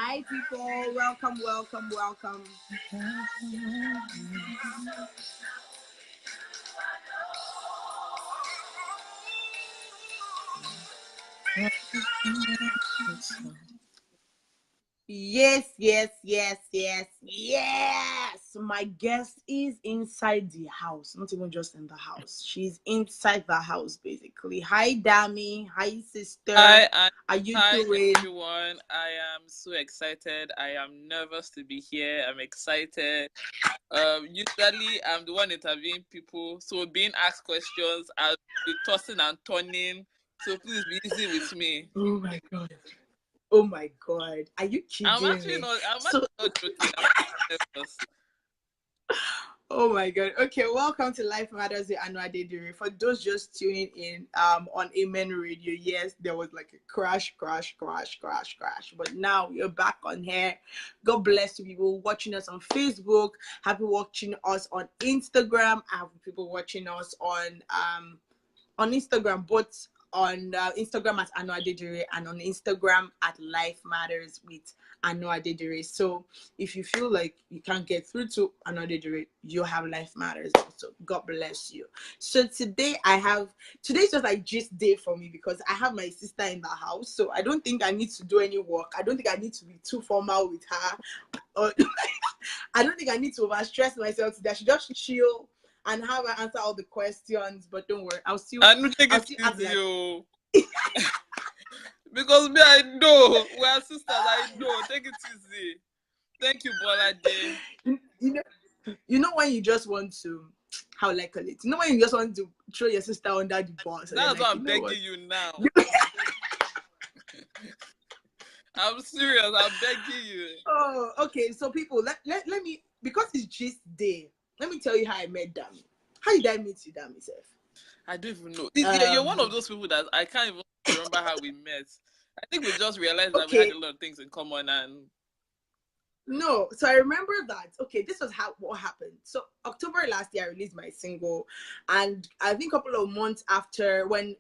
Hi, people. Welcome, welcome, welcome. Yes, yes, yes, yes, yes. My guest is inside the house, not even just in the house. She's inside the house, basically. Hi, Dami. Hi, sister. Hi, Are you hi doing? everyone. I am so excited. I am nervous to be here. I'm excited. Usually I'm the one interviewing people, so being asked questions, I'll be tossing and turning. So please be easy with me. Oh my god. Oh my god. Are you kidding me? I'm So actually not joking. I'm nervous. oh my god. Okay, welcome to Life Matters with Aanu Adedire. For those just tuning in on Amen Radio, yes, there was like a crash. But now we're back on here. God bless you people watching us on Facebook. Happy watching us on Instagram. I have people watching us on Instagram, both on Instagram at Aanu Adedire and on Instagram at Life Matters with Aanu Adedire. So if you feel like you can't get through to Aanu Adedire, you have Life Matters also. God bless you. So today's just like gist day for me because I have my sister in the house. So I don't think I need to do any work. I don't think I need to be too formal with her. Or I don't think I need to overstress myself today. I should just chill and have her answer all the questions. But don't worry, And you take I'll it still act easy, like oh. Because me, I know. We are sisters, I know. Take it easy. Thank you, Bolade. you know when you just want to, how like call it, when you just want to throw your sister under the bus and you're That's like, why you I'm know what? begging you now. I'm serious. I'm begging you. Oh, okay. So people, let me, because it's just day, let me tell you how I met Dami. How did I meet you, Dami, self? I don't even know. You're one of um those people that I can't even remember how we met. I think we just realized that we had okay, a lot of things in common, and no, so I remember that. Okay, this was how what happened. So October last year I released my single, and I think a couple of months after, when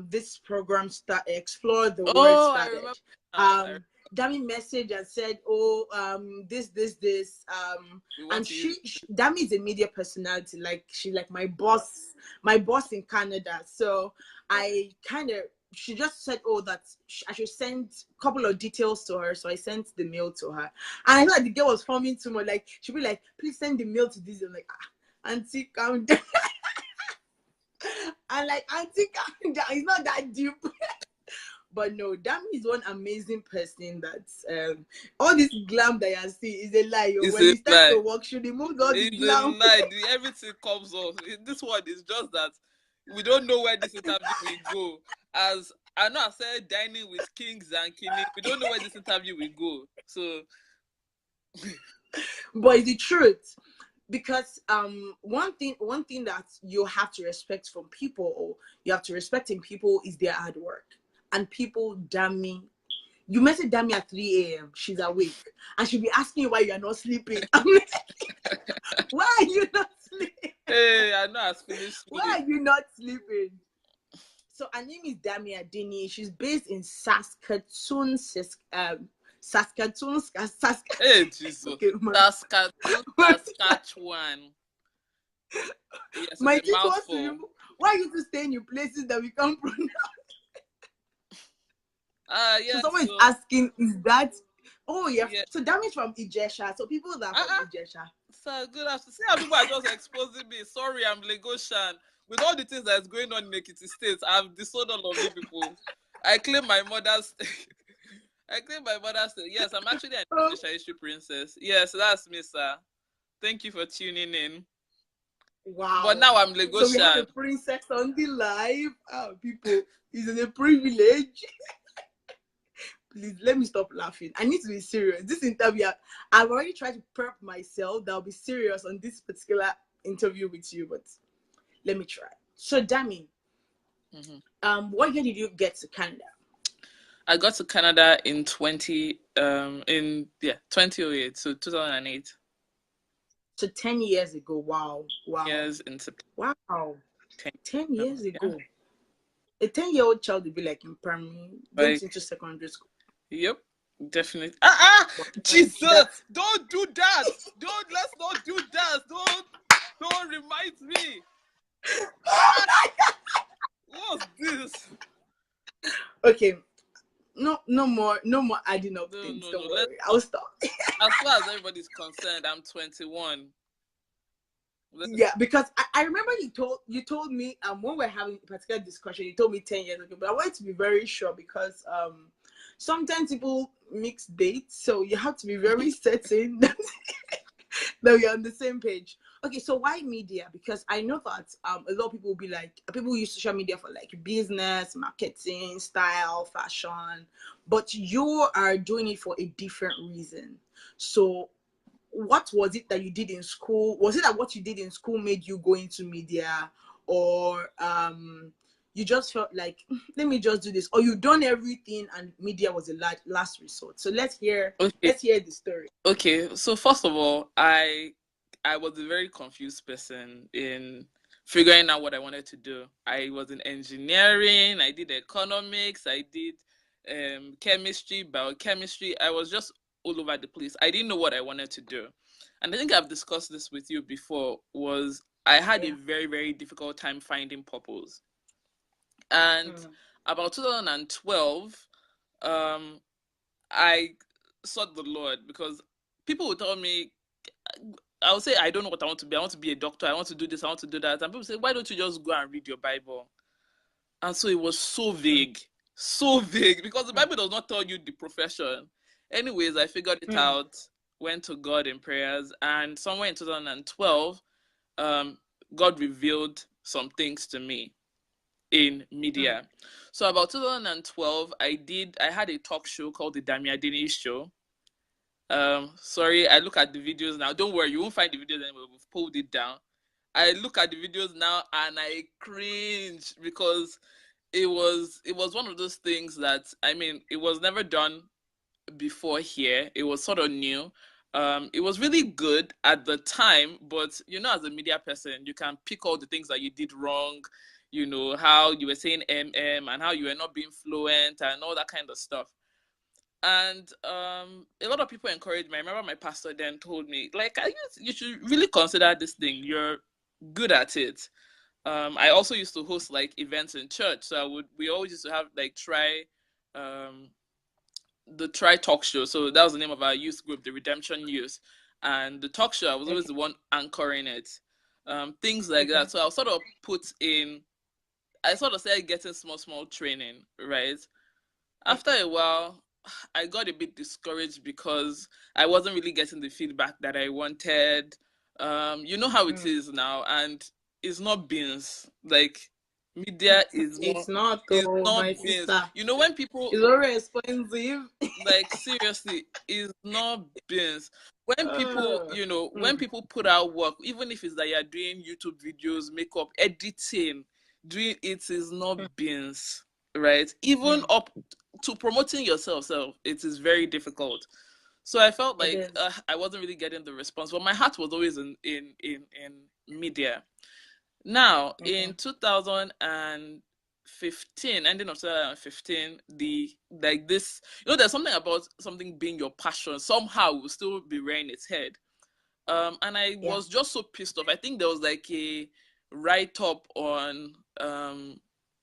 this program started, Explore the Word oh, I started, remember now. um Dami messaged and said, oh, this We want and to use. Dami is a media personality, like she like my boss in Canada. So I kind of, she just said, oh, that I should send a couple of details to her. So I sent the mail to her. And I thought the girl was forming too much. Like, she'd be like, please send the mail to this. I'm like, auntie, calm down. I'm like, auntie, calm down. It's not that deep. But no, Dami is one amazing person that all this glam that you see is a lie. It's When a it's time lie. to work, she removed all the It's a glam. lie. Everything comes off. This one is just that we don't know where this interview will go. As I know, I said dining with kings and kings. We don't know where this interview will go. So But it's the truth. Because one thing that you have to respect from people, or you have to respect in people, is their hard work. And people, Dami, you message Dami at 3 a.m. She's awake and she'll be asking you why you are not sleeping. I'm like, why are you not sleeping? hey, I know I finished Why sleep. are you not sleeping? So her name is Dami Adeniyi. She's based in Saskatoon, Saskatoon, Hey Jesus. okay, Saskatoon, Saskatchewan. Yes, my it's a teacher wants to mouthful. remove. Why are you to stay in places that we can't pronounce? So Yes, someone is so asking, is that? Oh yeah. yeah. So Dami from Ijesha. So people that are from Uh-uh. Ijesha. So good after. See how people are just exposing me. Sorry, I'm Lagosian. With all the things that's going on in Ekiti State, I've disowned all of you people. I claim my mother's. I claim my mother's. Yes, I'm actually an Oh, English history princess. Yes, that's me, sir. Thank you for tuning in. But wow. now I'm So we have a Lagosian. princess on the live. Oh, people, is it a privilege? Please let me stop laughing. I need to be serious. This interview, I've already tried to prep myself that I'll be serious on this particular interview with you, but let me try. So, Dami, what year did you get to Canada? I got to Canada in 2008, so 2008. So 10 years ago. Wow. Wow. Years in September. Wow. 10 years Yeah. ago. A 10-year-old child would be like in primary, going Like into secondary school. yep. Definitely. And Jesus, that's don't do that. Let's not do that. Don't remind me. What's this? okay. No more adding up No, things. no, no. Don't Let's worry. I'll stop. stop. As far as everybody's concerned, I'm 21. Yeah, because I remember you told me when we're having a particular discussion, you told me 10 years ago, but I wanted to be very sure because sometimes people mix dates, so you have to be very certain that we're on the same page. Okay, so why media? Because I know that a lot of people will be like, people use social media for like business, marketing, style, fashion, but you are doing it for a different reason. So what was it that you did in school? Was it that what you did in school made you go into media, or you just felt like let me just do this, or you done everything and media was a last resort? So let's hear Okay. let's hear the story. Okay. So first of all, I was a very confused person in figuring out what I wanted to do. I was in engineering, I did economics, I did chemistry, biochemistry. I was just all over the place. I didn't know what I wanted to do. And I think I've discussed this with you before, was I had a Yeah. very, very difficult time finding purpose. And Mm. about 2012, um, I sought the Lord because people would tell me, I would say, I don't know what I want to be. I want to be a doctor. I want to do this. I want to do that. And people say, why don't you just go and read your Bible? And so it was Mm. so vague, because the Mm. Bible does not tell you the profession. Anyways, I figured it Mm. out, went to God in prayers, and somewhere in 2012, um, God revealed some things to me in Mm. media. So about 2012, I had a talk show called the Adeniyi show. Sorry, I look at the videos now. Don't worry, you won't find the videos anymore. We've pulled it down. I look at the videos now and I cringe because it was one of those things that, I mean, it was never done before here. It was sort of new. It was really good at the time, but as a media person, you can pick all the things that you did wrong. How you were saying and how you were not being fluent and all that kind of stuff. And a lot of people encouraged me. I remember my pastor then told me, like, you should really consider this thing. You're good at it. I also used to host like events in church, so we always used to have like um, the try talk show. So that was the name of our youth group, the Redemption Youth. And the talk show, I was always Okay. the one anchoring it. Things like Okay. that. So I was sort of I sort of started getting small training, right? After Okay. a while, I got a bit discouraged because I wasn't really getting the feedback that I wanted. You know how it Mm. is now, and it's not beans. Like, media It's not, is oh not my beans. sister. When people, It's very expensive. like, seriously, is not beans. When people, when Mm. people put out work, even if it's that you're doing YouTube videos, makeup, editing, doing it is not Mm. beans, right? Even Mm. up to promoting yourself, so it is very difficult. So I felt It like is. I wasn't really getting the response, but my heart was always in media. Now, Okay. in 2015, ending of 2015, this, there's something about something being your passion somehow will still be rearing its head. And I Yeah. was just so pissed off. I think there was like a write up on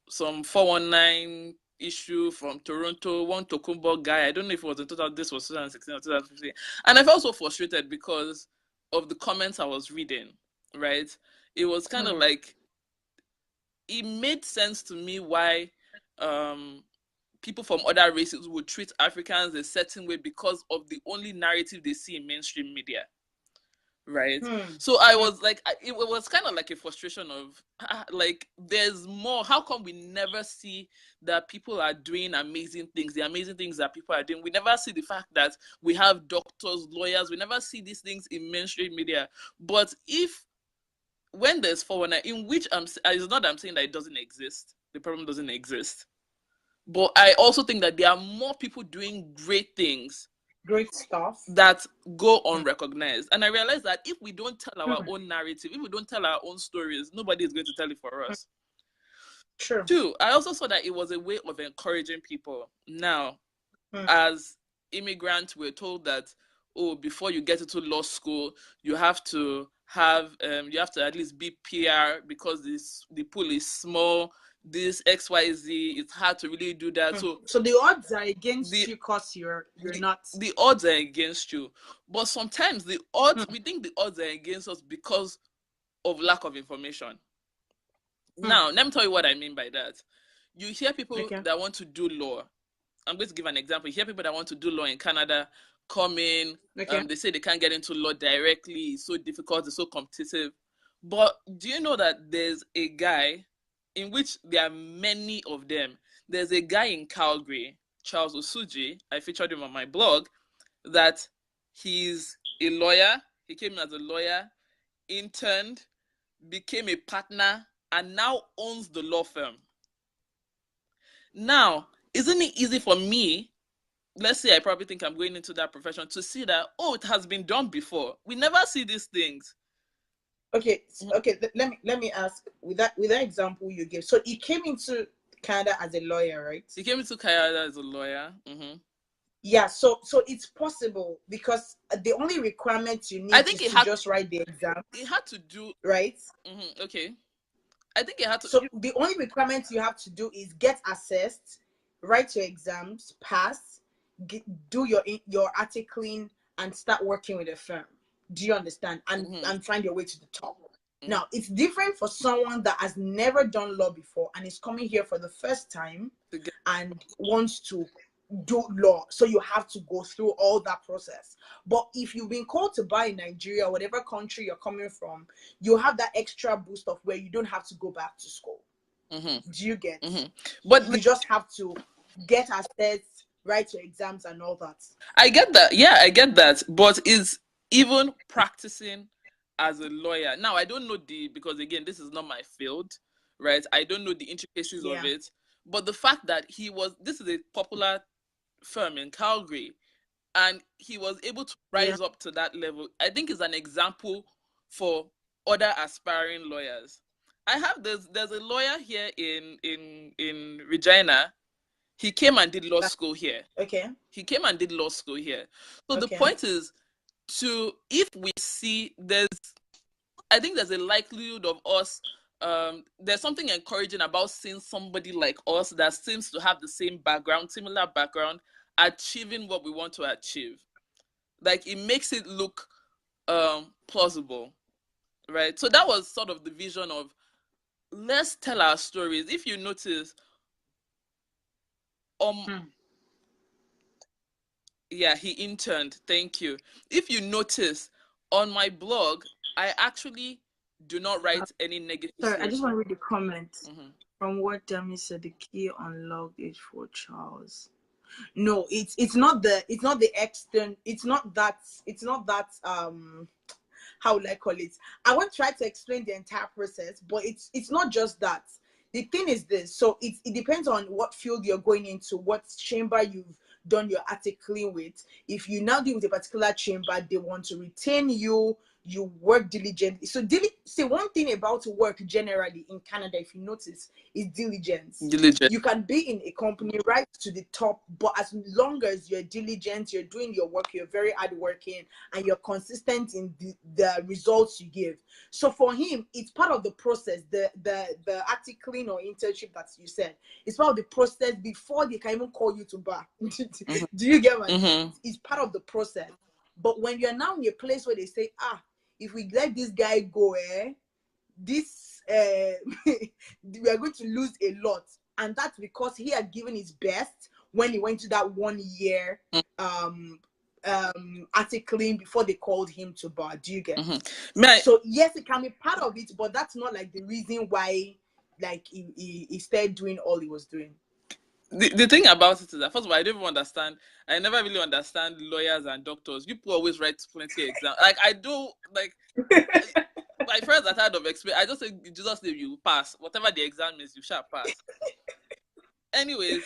some 419 issue from Toronto, one Tokumbo guy. I don't know if it was in total, this was 2016 or 2015. And I felt so frustrated because of the comments I was reading, right? It was kind of Mm. like, it made sense to me why um people from other races would treat Africans a certain way because of the only narrative they see in mainstream media, right? Mm. So I Mm. was like, it was kind of like a frustration of, like, there's more. How come we never see that people are doing amazing things, the amazing things that people are doing? We never see the fact that we have doctors, lawyers. We never see these things in mainstream media. But if when there's 419, in which it's not that I'm saying that it doesn't exist, the problem doesn't exist, but I also think that there are more people doing great things Great stuff. that go Mm. unrecognized. And I realize that if we don't tell our Mm. own narrative, if we don't tell our own stories, nobody is going to tell it for Mm. us. True. Two, I also saw that it was a way of encouraging people. Now, Mm. as immigrants were told that, oh, before you get into law school, you have to at least be PR because the pool is small. This XYZ, it's hard to really do that. So the odds are against you because you're not. The odds are against you, but sometimes the odds we think the odds are against us because of lack of information. Now, let me tell you what I mean by that. You hear people that want to do law. I'm going to give an example. You hear people that want to do law in Canada come in. They say they can't get into law directly. It's so difficult. It's so competitive. But do you know that there's a guy, in which there are many of them. There's a guy in Calgary, Charles Osuji. I featured him on my blog. That he's a lawyer. He came in as a lawyer, interned, became a partner, and now owns the law firm. Now, isn't it easy for me, let's say I probably think I'm going into that profession, to see that, oh, it has been done before. We never see these things. Okay, let me ask, with that example you gave. So he came into Canada as a lawyer, right? He came into Canada as a lawyer. Yeah, so it's possible, because the only requirement you need is to just write the exam. He had to do, right? Okay. I think you had to. So the only requirement you have to do is get assessed, write your exams, pass, do your articling, and start working with a firm. Do you understand? And find your way to the top. Now, it's different for someone that has never done law before and is coming here for the first time and wants to do law. So you have to go through all that process. But if you've been called to bar in Nigeria, whatever country you're coming from, you have that extra boost of where you don't have to go back to school. Do you get? But you just have to get assessed, write your exams, and all that. I get that. Yeah, I get that. But is even practicing as a lawyer, now I don't know because again, this is not my field, right? I don't know the intricacies of it. But the fact that this is a popular firm in Calgary, and he was able to rise up to that level, I think is an example for other aspiring lawyers. There's a lawyer here in Regina. He came and did law school here. He came and did law school here. So the point is, if we see I think there's a likelihood of us, there's something encouraging about seeing somebody like us that seems to have the same background, similar background, achieving what we want to achieve. Like, it makes it look plausible, right? So that was sort of the vision of, let's tell our stories. If you notice, yeah, he interned. Thank you. If you notice, on my blog, I actually do not write any negative. Sorry, I just want to read the comment from what Dami said. The key unlocked is for Charles. No, it's not the extent. It's not that. How will I call it? I won't try to explain the entire process, but it's not just that. The thing is this. So it depends on what field you're going into, what chamber you've done your articling with. If you now deal with a particular chamber, they want to retain you. You work diligently. So say one thing about work generally in Canada, if you notice, is diligence. You can be in a company right to the top, but as long as you're diligent, you're doing your work, you're very hardworking, and you're consistent in the results you give. So for him, it's part of the process. The articling or internship that you said, it's part of the process before they can even call you to bar. Do you get what I mean? It's part of the process. But when you're now in a place where they say, if we let this guy go, we are going to lose a lot. And that's because he had given his best when he went to that 1 year articling before they called him to bar. Do you get? So yes, it can be part of it, but that's not like the reason why he started doing all he was doing. The thing about it is that, first of all, I don't even understand. I never really understand lawyers and doctors. People always write plenty of exams. Like, I do, like, my friends are tired of experience. I just say, Jesus name, you pass. Whatever the exam is, you shall pass. Anyways,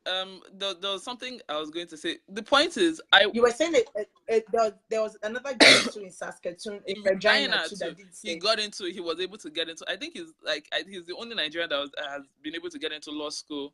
there was something I was going to say. The point is, you were saying that there was another guy too in Saskatoon, in Regina too, that did say. He was able to get into. I think he's the only Nigerian that has been able to get into law school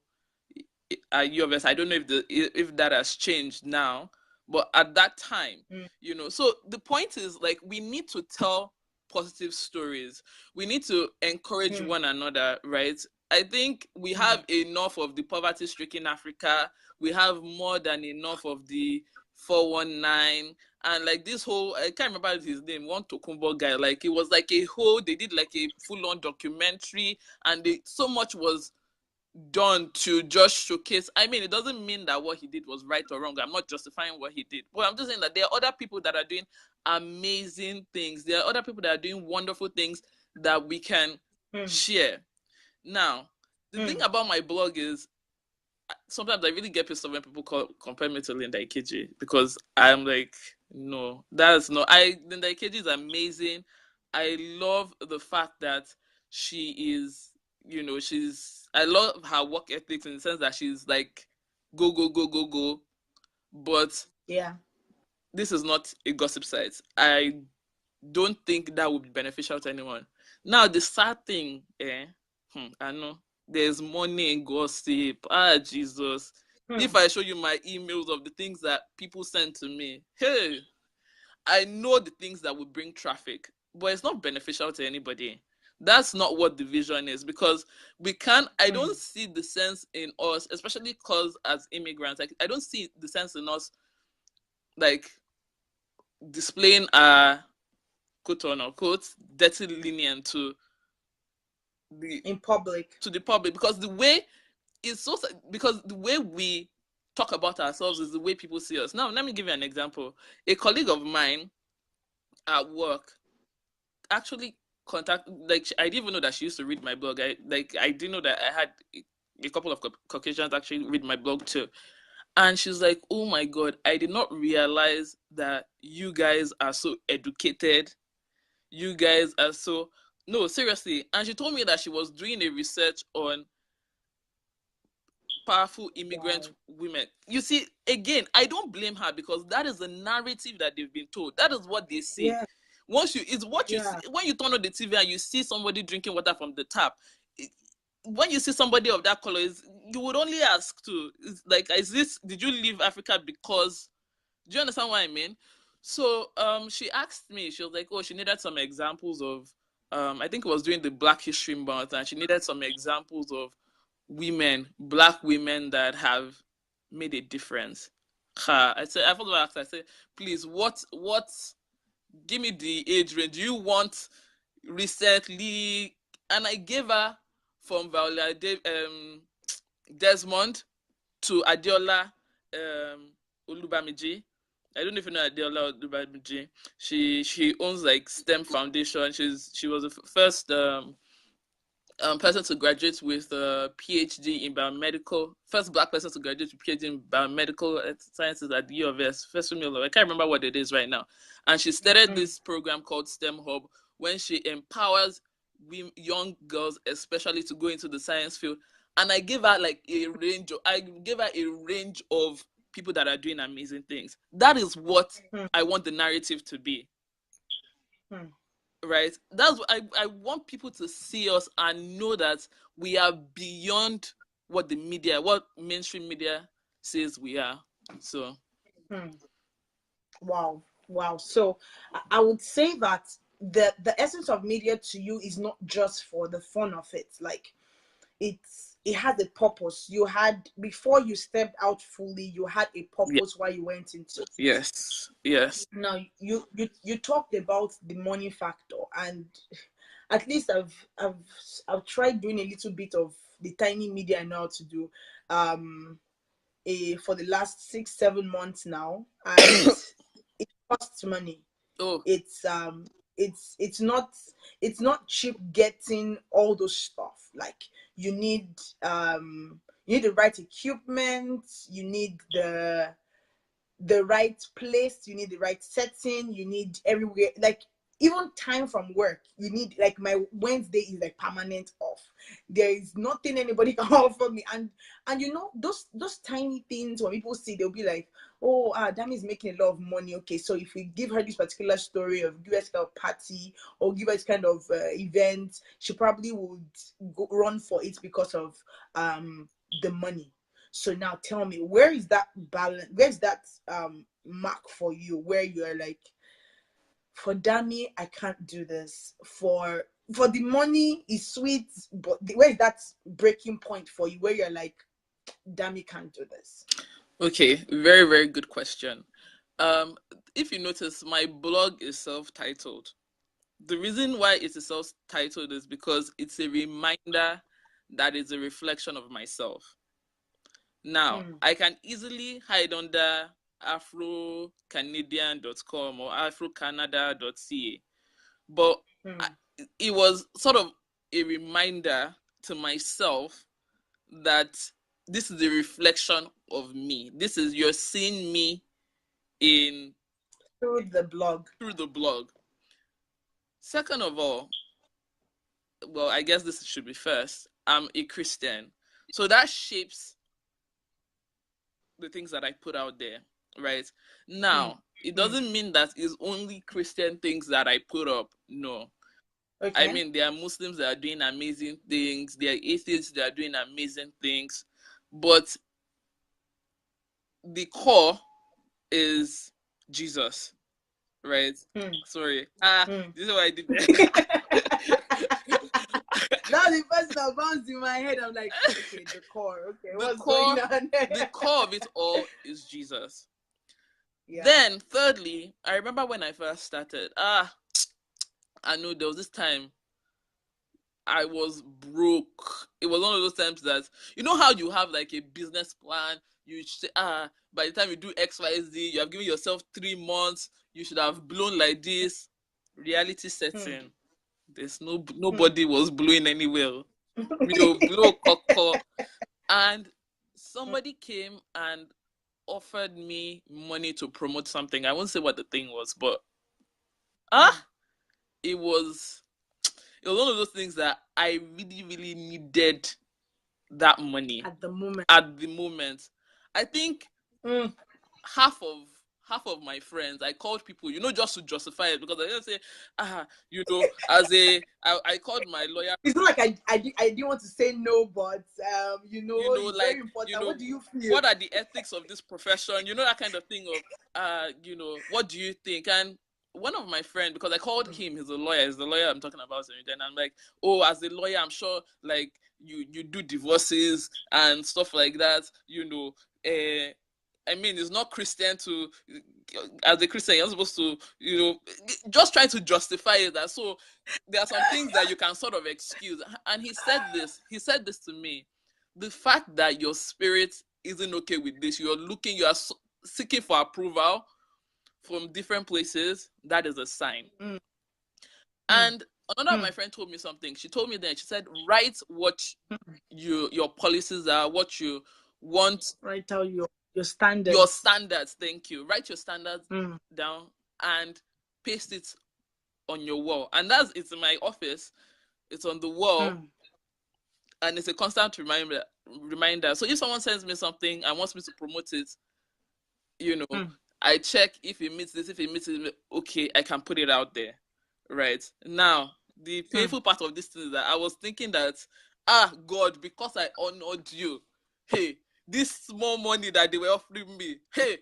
at UFS. I don't know if that has changed now, but at that time, you know. So the point is, like, we need to tell positive stories. We need to encourage one another, right? I think we have enough of the poverty-stricken Africa. We have more than enough of the 419, and like this whole, I can't remember his name, one Tokumbo guy. Like, it was like a whole, they did like a full-on documentary, and so much was done to just showcase. I mean, it doesn't mean that what he did was right or wrong. I'm not justifying what he did, but I'm just saying that there are other people that are doing amazing things. There are other people that are doing wonderful things that we can share. Now, the thing about my blog is, sometimes I really get pissed off when people compare me to Linda Ikeji, because I'm like, no, that's not. Linda Ikeji is amazing. I love the fact that she is, you know, I love her work ethics in the sense that she's like, go, go, go, go, go. But yeah, this is not a gossip site. I don't think that would be beneficial to anyone. Now, the sad thing, I know there's money in gossip. Jesus. If I show you my emails of the things that people send to me, hey, I know the things that would bring traffic, but it's not beneficial to anybody. That's not what the vision is, because I don't see the sense in us, especially because as immigrants, like, I don't see the sense in us, like, displaying our quote unquote dirty linen to in public, the public, because the way we talk about ourselves is the way people see us. Now, let me give you an example. A colleague of mine at work actually like, I didn't even know that she used to read my blog. I didn't know that I had a couple of Caucasians actually read my blog too. And she's like, oh my God, I did not realize that you guys are so educated. You guys are so, no, seriously. And she told me that she was doing a research on powerful immigrant women. You see, again, I don't blame her, because that is the narrative that they've been told. That is what they see. yeah, It's what you see when you turn on the TV and you see somebody drinking water from the tap. When you see somebody of that color, you would only ask to, like, did you leave Africa because, do you understand what I mean? So she asked me, she was like, oh, she needed some examples of, I think it was during the Black History Month, and she needed some examples of Black women that have made a difference. I said, please, what, give me the age range. Do you want recently? And I gave her from Viola Desmond to Adiola Olubamiji. I don't know if you know Adiola Olubamiji. She owns like STEM Foundation. She was the first person to graduate with a PhD in biomedical, first Black person to graduate with PhD in biomedical sciences at the UFS. First female, I can't remember what it is right now. And she started this program called STEM Hub, when she empowers young girls, especially, to go into the science field. And I gave her like a range of people that are doing amazing things. That is what I want the narrative to be. Right? That's what I want people to see us and know that we are beyond what mainstream media says we are. So wow. So I would say that the essence of media to you is not just for the fun of it. Like, it has a purpose. You had, before you stepped out fully, you had a purpose why you went into it. Yes. Now you talked about the money factor, and at least I've tried doing a little bit of the tiny media I know how to do for the last 6-7 months now, and it costs money. It's not cheap getting all those stuff. Like, you need the right equipment, you need the right place, you need the right setting, you need everywhere, like, even time from work, you need, like, my Wednesday is like permanent off. There is nothing anybody can offer me, and those tiny things, when people see, they'll be like, oh, Dami is making a lot of money. Okay, so if we give her this particular story, of give her this kind of party, or give her this kind of event, she probably would run for it because of the money. So now tell me, where is that balance? Where's that mark for you where you're like, for Dami, I can't do this. For the money is sweet, but where is that breaking point for you where you're like, Dami can't do this? Okay, very, very good question. If you notice, my blog is self-titled. The reason why it is self-titled is because it's a reminder that it's a reflection of myself. Now, I can easily hide under afrocanadian.com or afrocanada.ca, but it was sort of a reminder to myself that this is a reflection of me. This is, you're seeing me in through the blog. Second of all, well, I guess this should be first, I'm a Christian, so that shapes the things that I put out there, right? Now, it doesn't mean that it's only Christian things that I put up. No. Okay. I mean, there are Muslims that are doing amazing things, there are atheists that are doing amazing things, but the core is Jesus, right? Sorry. This is what I did. Now the first that bounced in my head, I'm like, okay, the core. Okay, what's going on? The core of it all is Jesus. Yeah. Then, thirdly, I remember when I first started, I know there was this time I was broke. It was one of those times that, you know how you have like a business plan, you say, by the time you do XYZ, you have given yourself 3 months, you should have blown like this. Reality sets in. There's nobody was blowing anywhere. Blow coco. And somebody came and offered me money to promote something. I won't say what the thing was, but it was one of those things that I really, really needed that money at the moment. I think half of my friends, I called people, just to justify it, because I didn't say, I called my lawyer. It's not like I didn't want to say no, but it's like, very important. What do you feel? What are the ethics of this profession? That kind of thing of, what do you think? And one of my friends, because I called him, he's a lawyer, he's the lawyer I'm talking about, and I'm like, oh, as a lawyer, I'm sure like you do divorces and stuff like that, I mean, it's not Christian to, as a Christian, you're supposed to, just trying to justify it. That so there are some things that you can sort of excuse. And he said this to me: the fact that your spirit isn't okay with this, you are seeking for approval from different places, that is a sign. And another of my friend told me something. She told me then, she said, write what your policies are, what you want. Write out your standards. Your standards, thank you. Write your standards down and paste it on your wall. And it's in my office. It's on the wall. And it's a constant reminder. So if someone sends me something and wants me to promote it, I check if it meets this. If it meets it, okay, I can put it out there. Right. Now, the painful part of this thing is that I was thinking that, God, because I honored you, hey, this small money that they were offering me, hey,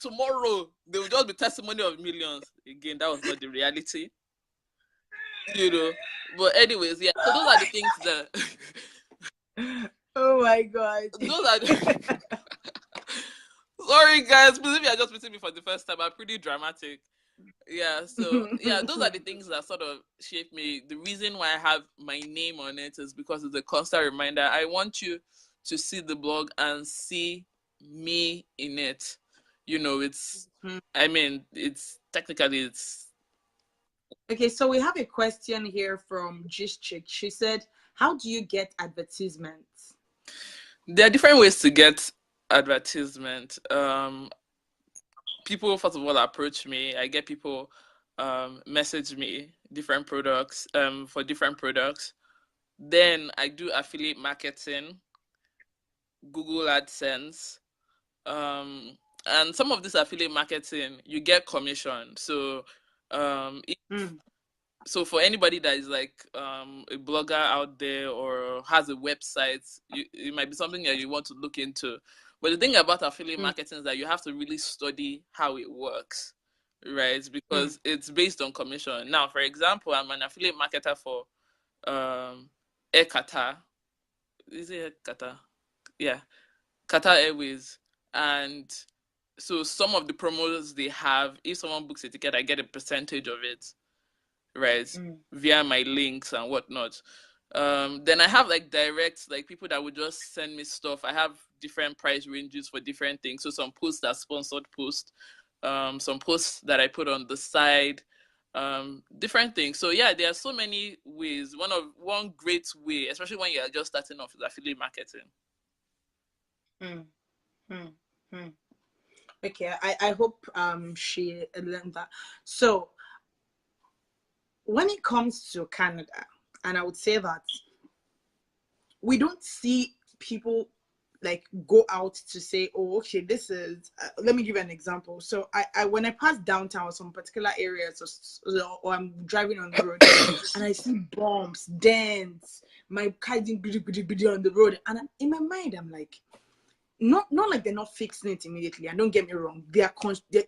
tomorrow there will just be testimony of millions. Again, that was not the reality. But anyways, yeah. So those are the things that. Oh my God. Those are. Sorry, guys. Please, if you are just meeting me for the first time, I'm pretty dramatic. Yeah. So yeah, those are the things that sort of shape me. The reason why I have my name on it is because it's a constant reminder. I want you to see the blog and see me in it. It's, I mean, it's technically, it's. Okay, so we have a question here from Gist Chick. She said, how do you get advertisements? There are different ways to get advertisement. People, first of all, approach me. I get people message me different products, for different products. Then I do affiliate marketing, Google AdSense, and some of this affiliate marketing, you get commission. So if so for anybody that is like a blogger out there or has a website, it might be something that you want to look into. But the thing about affiliate marketing is that you have to really study how it works, right? Because it's based on commission. Now, for example, I'm an affiliate marketer for Air Qatar. Is it Air Qatar? Yeah, Qatar Airways. And so some of the promos they have, if someone books a ticket, I get a percentage of it, right? Via my links and whatnot. Then I have like direct, like people that would just send me stuff. I have different price ranges for different things. So some posts are sponsored posts, some posts that I put on the side, different things. So yeah, there are so many ways. One great way, especially when you're just starting off, is affiliate marketing. Okay, I hope she learned that. So when it comes to Canada, and I would say that we don't see people like go out to say, oh, okay, this is let me give you an example. So I when I pass downtown or some particular areas, or I'm driving on the road and I see bombs, dents, my car is on the road, and in my mind I'm like, not like they're not fixing it immediately, and don't get me wrong, their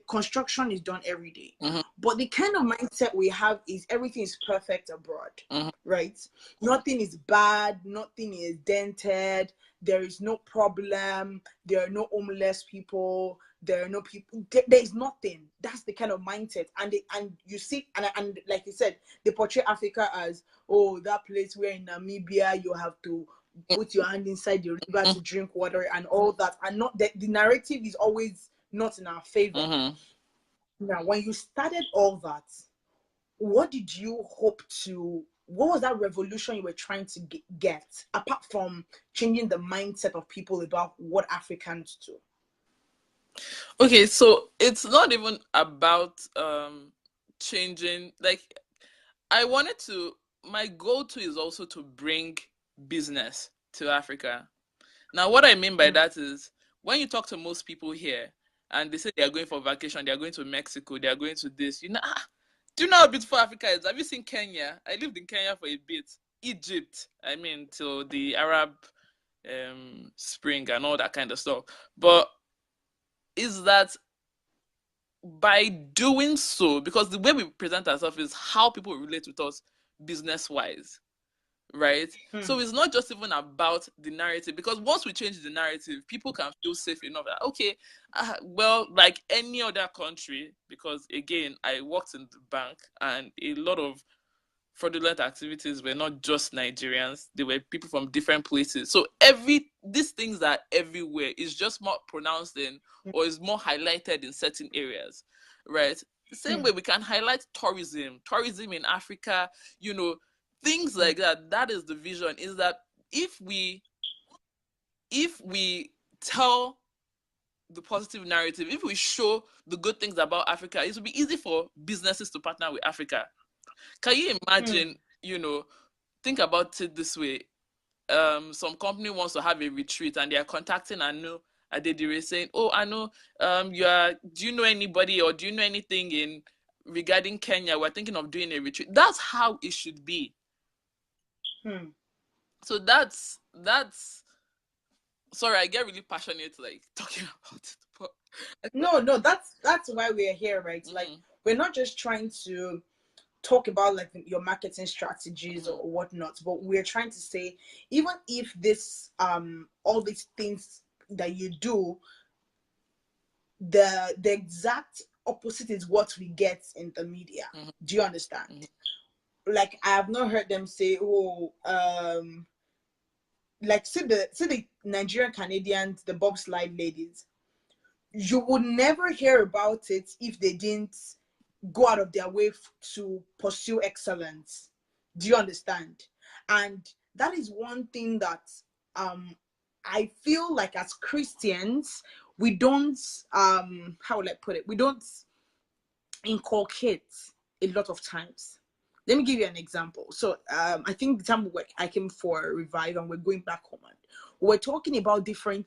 construction is done every day. But the kind of mindset we have is everything is perfect abroad, right? Nothing is bad, nothing is dented, there is no problem, there are no homeless people, there are no people, there is nothing. That's the kind of mindset. And you see, and like you said, they portray Africa as, oh, that place where in Namibia you have to put your hand inside the river to drink water and all that, and not the narrative is always not in our favor. Now, when you started all that, what did you hope to, what was that revolution you were trying to get, apart from changing the mindset of people about what Africans do? Okay, so it's not even about changing, like I wanted to, my go-to is also to bring business to Africa. Now, what I mean by that is when you talk to most people here and they say they are going for vacation, they are going to Mexico, they are going to this, do you know how beautiful Africa is? Have you seen Kenya? I lived in Kenya for a bit. Egypt, I mean, till the Arab Spring and all that kind of stuff. But is that by doing so, because the way we present ourselves is how people relate with us business wise, right? So it's not just even about the narrative, because once we change the narrative, people can feel safe enough that, okay, well, like any other country, because again, I worked in the bank and a lot of fraudulent activities were not just Nigerians, they were people from different places. So these things are everywhere. It's just more pronounced in, or is more highlighted in certain areas, right? The same way we can highlight tourism in Africa, things like that. That is the vision, is that if we tell the positive narrative, if we show the good things about Africa, it will be easy for businesses to partner with Africa. Can you imagine, think about it this way. Some company wants to have a retreat and they are contacting Aanu Adedire saying, oh, Aanu, do you know anybody or do you know anything regarding Kenya? We're thinking of doing a retreat. That's how it should be. So that's sorry, I get really passionate like talking about it. But no, that's why we're here, right? Like, we're not just trying to talk about like your marketing strategies or whatnot, but we're trying to say, even if this all these things that you do, the exact opposite is what we get in the media. Do you understand? Like, I have not heard them say, oh, like, see the Nigerian Canadians, the bobslide ladies, you would never hear about it if they didn't go out of their way to pursue excellence. Do you understand? And that is one thing that I feel like as Christians we don't how would I put it? We don't inculcate a lot of times. Let me give you an example. So I think the time I came for a revive and we're going back home and we're talking about different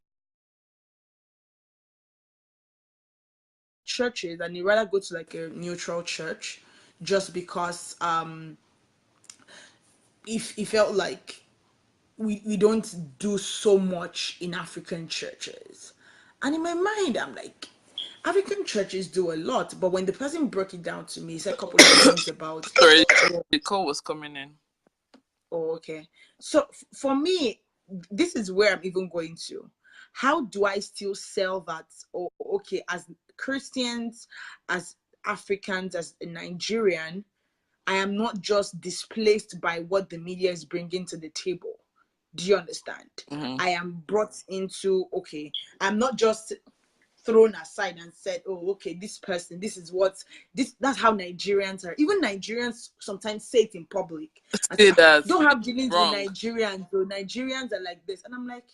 churches, and you rather go to like a neutral church just because if it felt like we don't do so much in African churches. And in my mind, I'm like, African churches do a lot. But when the person broke it down to me, he said a couple of things about, Sorry, oh, the call was coming in. oh okay. So for me, this is where I'm even going to. How do I still sell that? Oh, okay, as Christians, as Africans, as a Nigerian, I am not just displaced by what the media is bringing to the table. Do you understand? Mm-hmm. I am brought into, okay, I'm not just thrown aside and said, oh, okay, this person, this is what, that's how Nigerians are. Even Nigerians sometimes say it in public. I say, Say that don't have dealings with wrong. Nigerians, though. Nigerians are like this. And I'm like,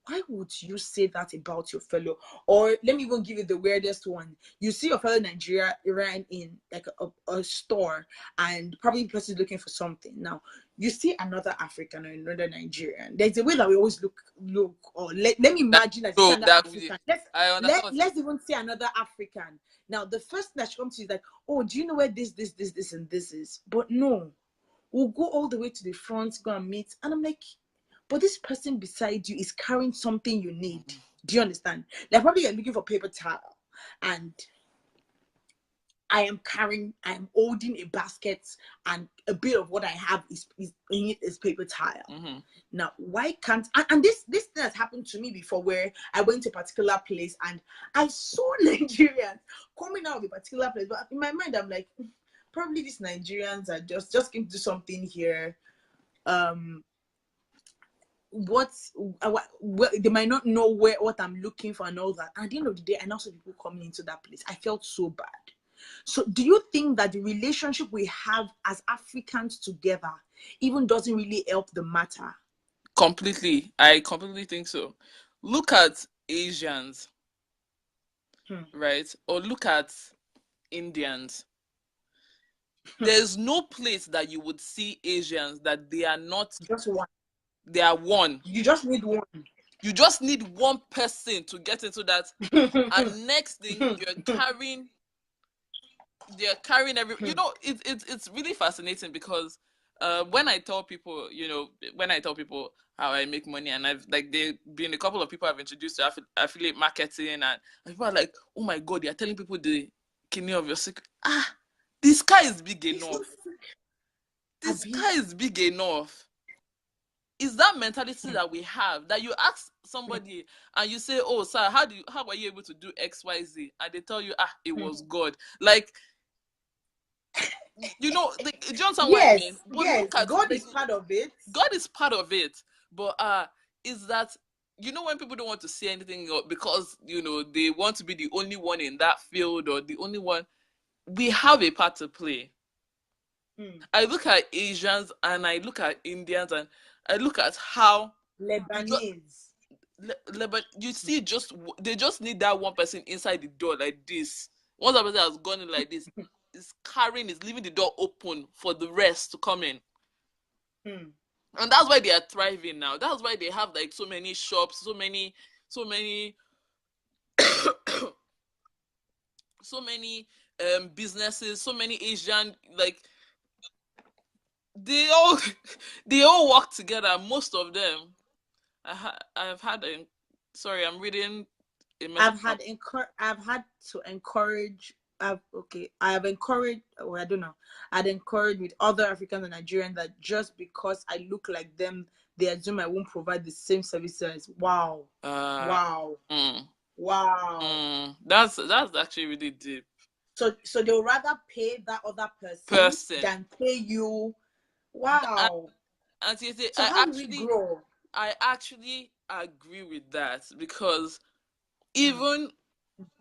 why would you say that about your fellow? Or let me even give you the weirdest one. You see your fellow Nigerian in like a store, and probably the person is looking for something. Now you see another African or another Nigerian. There's a way that we always look, or let me imagine that it's So another that African. I understand what Let's even see another African. Now the first thing that should come to you is like, oh, do you know where this and this is? But no, we'll go all the way to the front, go and meet. And I'm like, but this person beside you is carrying something you need. Do you understand? Like probably you're looking for paper towel, and I'm holding a basket, and a bit of what I have is in it is paper towel. Mm-hmm. Now, why can't, and this thing has happened to me before, where I went to a particular place and I saw Nigerians coming out of a particular place, but in my mind I'm like, probably these Nigerians are just came to do something here. What they might not know what I'm looking for and all that. And at the end of the day, I now saw people coming into that place. I felt so bad. So do you think that the relationship we have as Africans together even doesn't really help the matter? Completely. I completely think so. Look at Asians, right? Or look at Indians. There's no place that you would see Asians that they are not, Just one. they are one. You just need one. You just need one person to get into that. And next thing, they're carrying you know, it's really fascinating because when I tell people, how I make money, and I've like they've been a couple of people I've introduced to affiliate marketing, and people are like, oh my god, you're telling people the kidney of your secret. The sky is big enough. The sky is big enough. Is that mentality that we have, that you ask somebody and you say, oh sir, how were you able to do XYZ, and they tell you, it was God. Like, do you understand what I mean? But Yes, look at, God like, is part of it. God is part of it. But is that, when people don't want to say anything because they want to be the only one in that field, or the only one, we have a part to play. I look at Asians and I look at Indians and I look at how Lebanese. But you see, they just need that one person inside the door like this. Once that person has gone in like this, is leaving the door open for the rest to come in. And that's why they are thriving now. That's why they have like so many shops, so many so many businesses, so many Asian, like, they all they all work together. Most of them. I've had sorry, I'm reading a message. I've had to encourage. I have encouraged. Well, I don't know. I'd encourage with other Africans and Nigerians that just because I look like them, they assume I won't provide the same services. Wow. Wow. Wow. That's actually really deep. So they'll rather pay that other person than pay you. Wow. And you say, so how do we grow? I actually agree with that, because even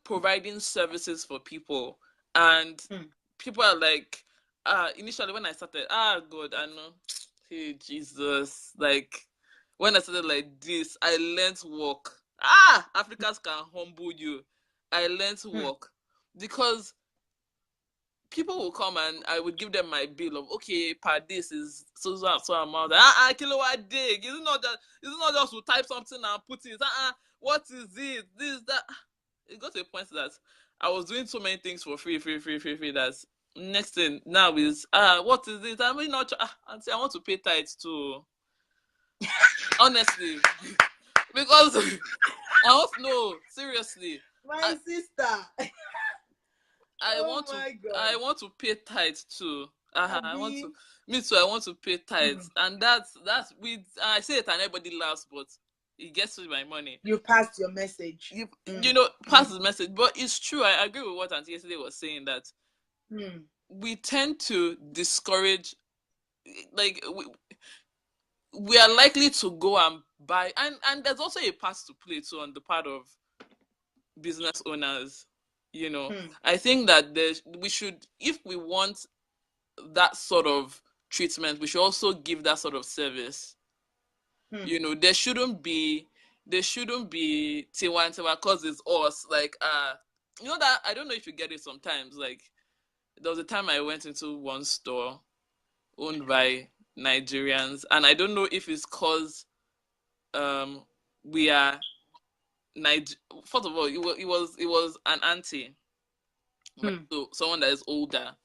providing services for people, and people are like, initially when I started, God, I know, hey Jesus, like, when I started like this, I learned to walk. Africans can humble you. I learned to walk, because people will come and I would give them my bill of, okay, per this is so amount. Kilowatt day. Is it not just to type something and put it? What is it? This, that. It got to a point that I was doing so many things for free that Next thing now is what is it? I mean, not auntie, I want to pay tithes too. Honestly, because I want no seriously. My sister. I Oh want to my I god. want to pay tithes too. I want to Abi. me too. I want to pay Hmm. tithes, and that's with I say it and everybody laughs, but it gets with my money. You passed your message. You Hmm. you know Hmm. pass the message, but it's true. I agree with what Auntie yesterday was saying that Hmm. we tend to discourage, like we are likely to go and buy, and there's also a part to play too on the part of business owners. Hmm. I think that we should, if we want that sort of treatment, we should also give that sort of service. Hmm. There shouldn't be tiwa and tiwa because it's us. Like that I don't know if you get it sometimes. Like there was a time I went into one store owned by Nigerians, and I don't know if it's because um we are Niger. First of all, it was an auntie, like, Hmm. so someone that is older,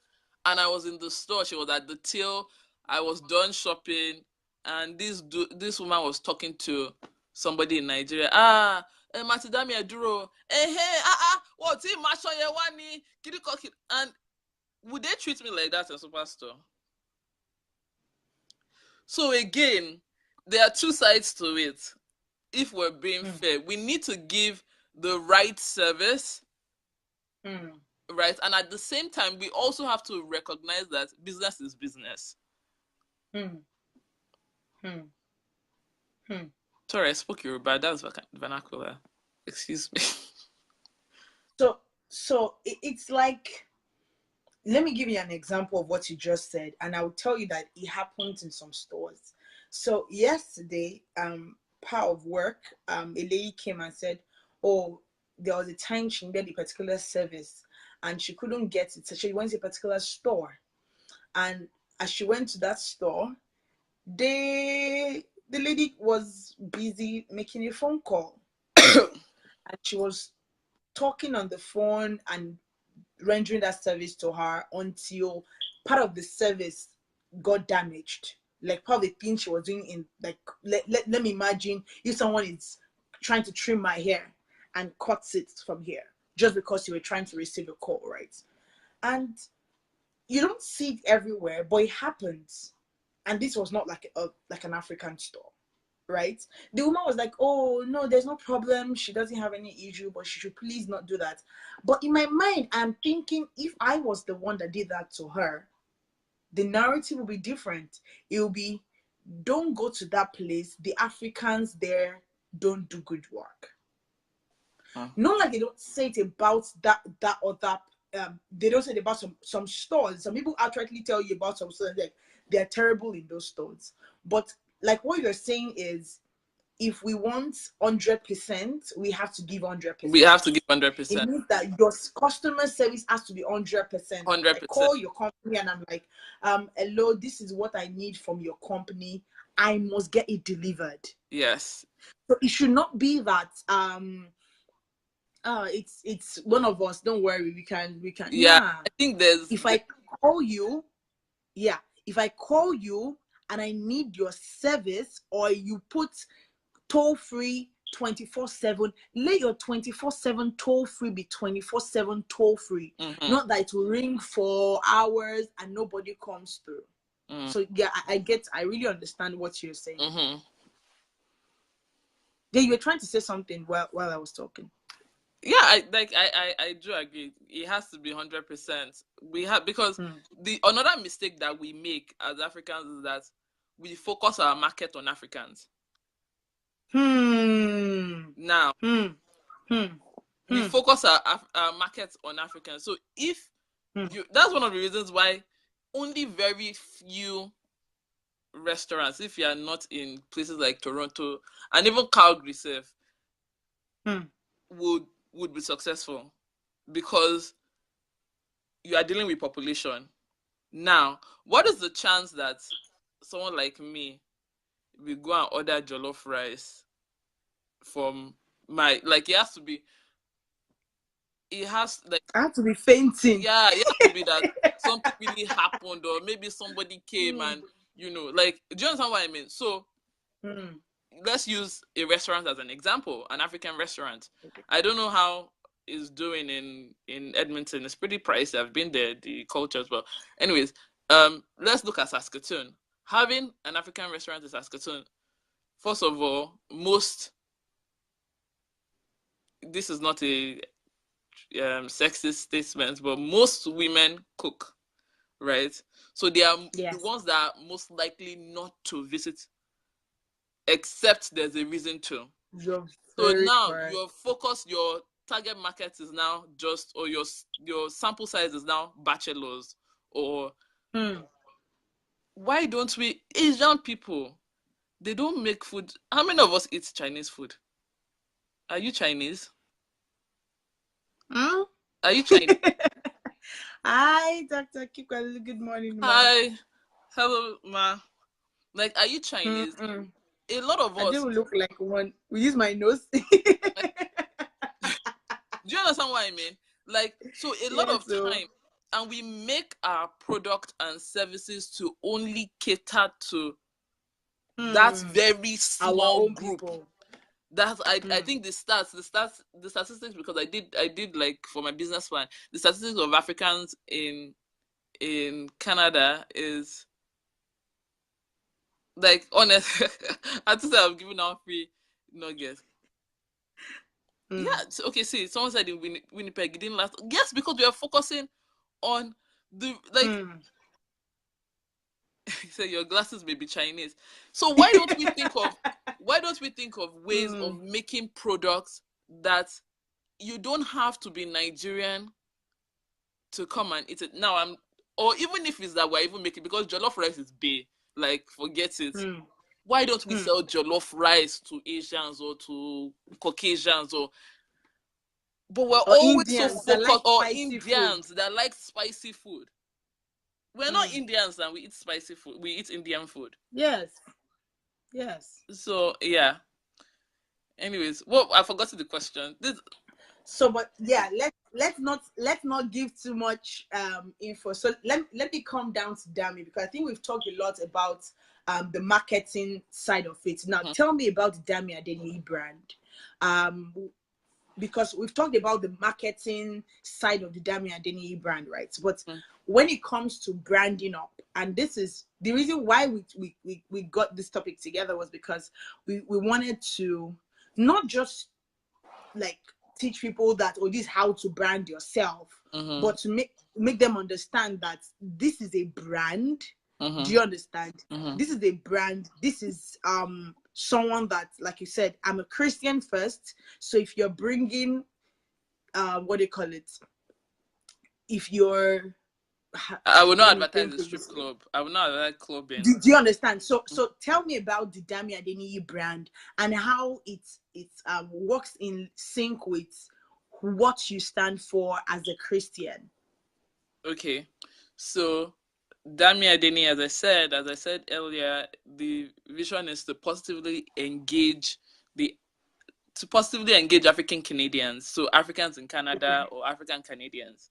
and I was in the store. She was at the till. I was done shopping, and this woman was talking to somebody in Nigeria. Mati Dami Aduro. What in Mashoyewani? And would they treat me like that in superstore? So again, there are two sides to it. If we're being Hmm. fair, we need to give the right service, Hmm. right? And at the same time, we also have to recognize that business is business. Hmm. Hmm. Hmm. Sorry, I spoke Yoruba. That's vernacular. Excuse me. It's like, let me give you an example of what you just said, and I will tell you that it happens in some stores. So yesterday, part of work, a lady came and said, "Oh, there was a time she needed a particular service, and she couldn't get it, so she went to a particular store. And as she went to that store, the lady was busy making a phone call, and she was talking on the phone and rendering that service to her until part of the service got damaged. Like part of the thing she was doing in, like, let me imagine if someone is trying to trim my hair and cuts it from here just because you were trying to receive a call, right? And you don't see it everywhere, but it happens. And this was not like an African store, right? The woman was like, "Oh no, there's no problem. She doesn't have any issue, but she should please not do that." But in my mind, I'm thinking, if I was the one that did that to her, the narrative will be different. It will be, "Don't go to that place. The Africans there don't do good work." Huh. Not like they don't say it about that or that. They don't say it about some stores. Some people outrightly tell you about some stores, like they're terrible in those stores. But like what you're saying is, if we want 100%, we have to give We have to 100%. give It 100%, means that your customer service has to be 100%. hundred I percent. call your company and I'm like, hello, this is what I need from your company. I must get it delivered. Yes. So it should not be that it's one of us. Don't worry, we can. Yeah. Nah. I think there's. If I call you, yeah. If I call you and I need your service, or you put toll free 24/7, let your 24/7 toll free be 24/7 toll free. Mm-hmm, Not that it will ring for hours and nobody comes through. mm-hmm, So yeah, I really understand what you're saying. mm-hmm. Yeah, you were trying to say something while I was talking. Yeah, I do agree. It has to be 100%. We have, because Hmm. the another mistake that we make as Africans is that we focus our market on Africans. Hmm. Now Hmm. Hmm. we Hmm. focus our market on Africans. So if Hmm. that's one of the reasons why only very few restaurants, if you are not in places like Toronto and even Calgary, Hmm. would would be successful, because you are dealing with population. Now, what is the chance that someone like me will go and order jollof rice from my, like, it has to be it has like, I have to be fainting. yeah, it has to be that something really happened, or maybe somebody came and, you know, like, do you understand what I mean? So let's use a restaurant as an example, an African restaurant. I don't know how it's doing in Edmonton. It's pretty pricey. I've been there, the culture as well. Anyways, let's look at Saskatoon. Having an African restaurant in Saskatoon, first of all, this is not a sexist statement, but most women cook, right? So they are the ones that are most likely not to visit, except there's a reason to. You're So very now correct. your target market is now just, or your sample size is now bachelors, or why don't we, Asian people, they don't make food. How many of us eat Chinese food? Are you Chinese? Are you Chinese? Hi, Dr. Kikwa. Good morning, ma. Hi. Hello, ma. Like, are you Chinese? A lot of I us. do look like one. We use my nose. Do you understand what I mean? Like, so a lot of time, and we make our product and services to only cater to that very small group. People. That's I think the statistics, because I did like for my business plan, the statistics of Africans in Canada is like, honest. I just said I'm giving out free nuggets. Yeah, so, okay, see, someone said in Winnipeg it didn't last. Yes, because we are focusing on the, like, say your glasses may be Chinese. So why don't we think of ways of making products that you don't have to be Nigerian to come and eat it. Now or even if it's that we're even making, because jollof rice is big, like, forget it. Why don't we sell jollof rice to Asians or to Caucasians, but we're always Indians so focused, or Indians that like spicy food. We're not Indians and we eat spicy food. We eat Indian food. Yes. So yeah. Anyways, well, I forgot the question. But yeah, let's not give too much info. So let me come down to Dami, because I think we've talked a lot about the marketing side of it. Now tell me about the Dami Adeniyi brand. Because we've talked about the marketing side of the Dami Adeniyi brand, right? But when it comes to branding up, and this is the reason why we got this topic together, was because we wanted to not just like teach people that, oh, this is how to brand yourself, but to make them understand that this is a brand. Do you understand? This is a brand. This is someone that, like you said, I'm a Christian first. So if you're bringing what do you call it? If you're, I will not advertise the strip club. I will not advertise clubbing. Do you understand? So tell me about the Dami Adeniyi brand and how it works in sync with what you stand for as a Christian. Okay, so Dami Adeniyi, as I said earlier, the vision is to positively engage African Canadians, so Africans in Canada or African Canadians,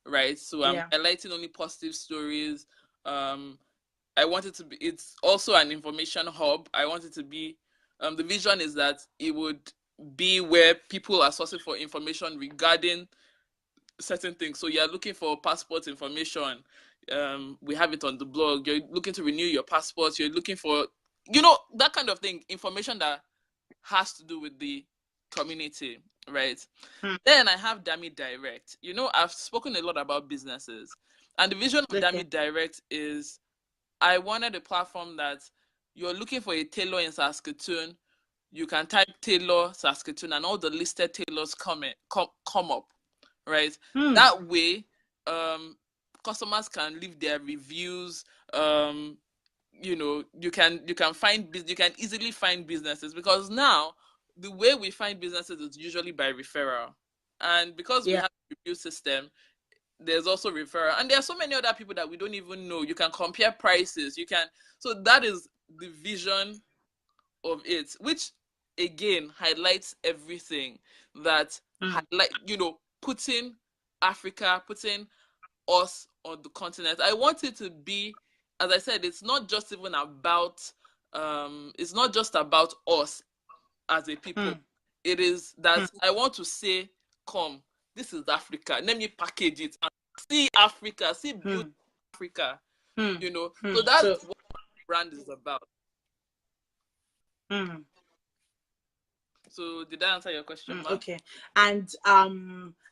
right? So I'm highlighting only positive stories. I want it to be, it's also an information hub. I want it to be, the vision is that it would be where people are sourcing for information regarding certain things. So you're looking for passport information. We have it on the blog. You're looking to renew your passport. You're looking for, that kind of thing, information that has to do with the community, right? Then I have Dami Direct. I've spoken a lot about businesses, and the vision of Dami Direct is, I wanted a platform that you're looking for a tailor in Saskatoon, you can type tailor Saskatoon and all the listed tailors come up, right? That way, customers can leave their reviews. You can easily find businesses, because now the way we find businesses is usually by referral, and because we have a review system, there's also referral, and there are so many other people that we don't even know. You can compare prices. So that is the vision of it, which again highlights everything that putting Africa, putting us on the continent. I want it to be, as I said, it's not just even about it's not just about us as a people. It is that I want to say, come, this is Africa. Let me package it and see Africa, see beauty Africa. You know. So that's what brand is about. So did I answer your question, Ma? Okay. And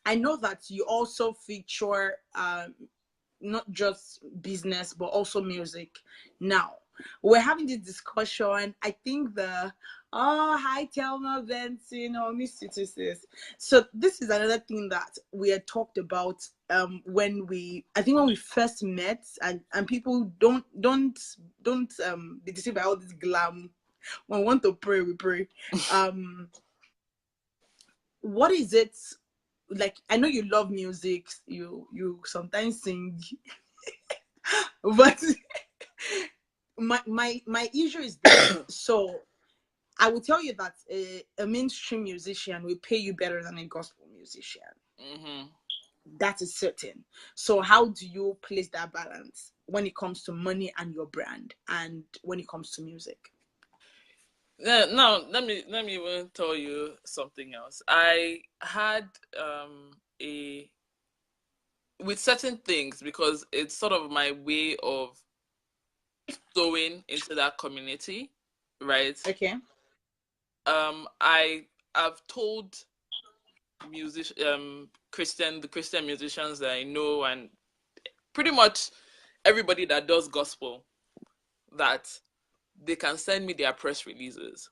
I know that you also feature not just business but also music. Now we're having this discussion. I think hi Telma Benson or Miss Citizen. So this is another thing that we had talked about when we first met, and people don't be deceived by all this glam. When we want to pray, we pray. What is it like? I know you love music, you sometimes sing, but my issue is this. So I will tell you that a mainstream musician will pay you better than a gospel musician. That is certain. So how do you place that balance when it comes to money and your brand, and when it comes to music? Yeah, now let me even tell you something else. I had a with certain things, because it's sort of my way of sewing into that community, right? Okay. I have told the Christian musicians that I know, and pretty much everybody that does gospel, that they can send me their press releases.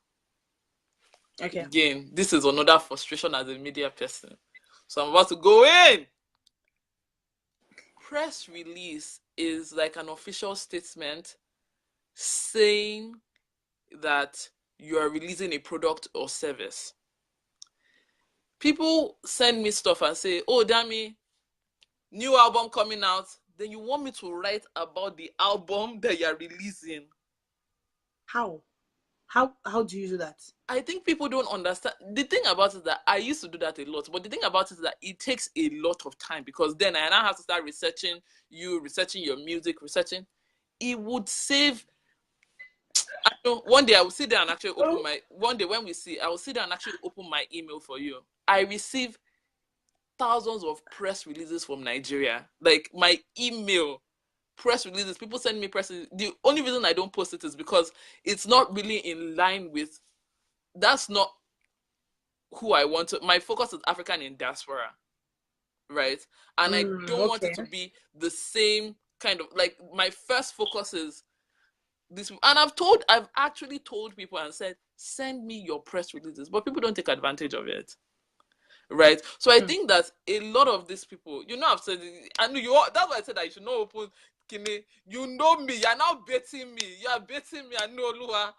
Okay. Again, this is another frustration as a media person. So I'm about to go in. Press release is like an official statement saying that you are releasing a product or service. People send me stuff and say, oh, Dami, new album coming out. Then you want me to write about the album that you're releasing. How do you do that? I think people don't understand. The thing about it is that I used to do that a lot, but the thing about it is that it takes a lot of time, because then I now have to start researching your music, researching. It would save. I know one day I will sit there and actually open my. One day when we see, I will sit there and actually open my email for you. I receive thousands of press releases from Nigeria. Like my email press releases, people send me press releases. The only reason I don't post it is because it's not really in line with, that's not who I want to. My focus is African in diaspora, right? And I don't want it to be the same kind of, like, my first focus is this. And I've actually told people and said, send me your press releases, but people don't take advantage of it. Right. So I think that a lot of these people, I've said, I know you. That's why I said that you should not open Kine. You know me. You're now baiting me. You're baiting me. I know Oluwa.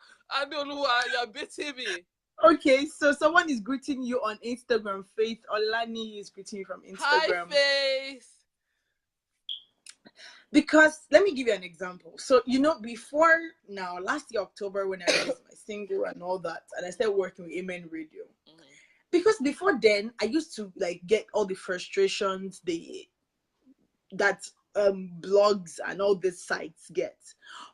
You're baiting me. Okay, so someone is greeting you on Instagram. Faith Olani is greeting you from Instagram. Hi, Faith. Because let me give you an example. So before now, last year October, when I released my single and all that, and I started working with Amen Radio. Because before then, I used to get all the frustrations that blogs and all these sites get.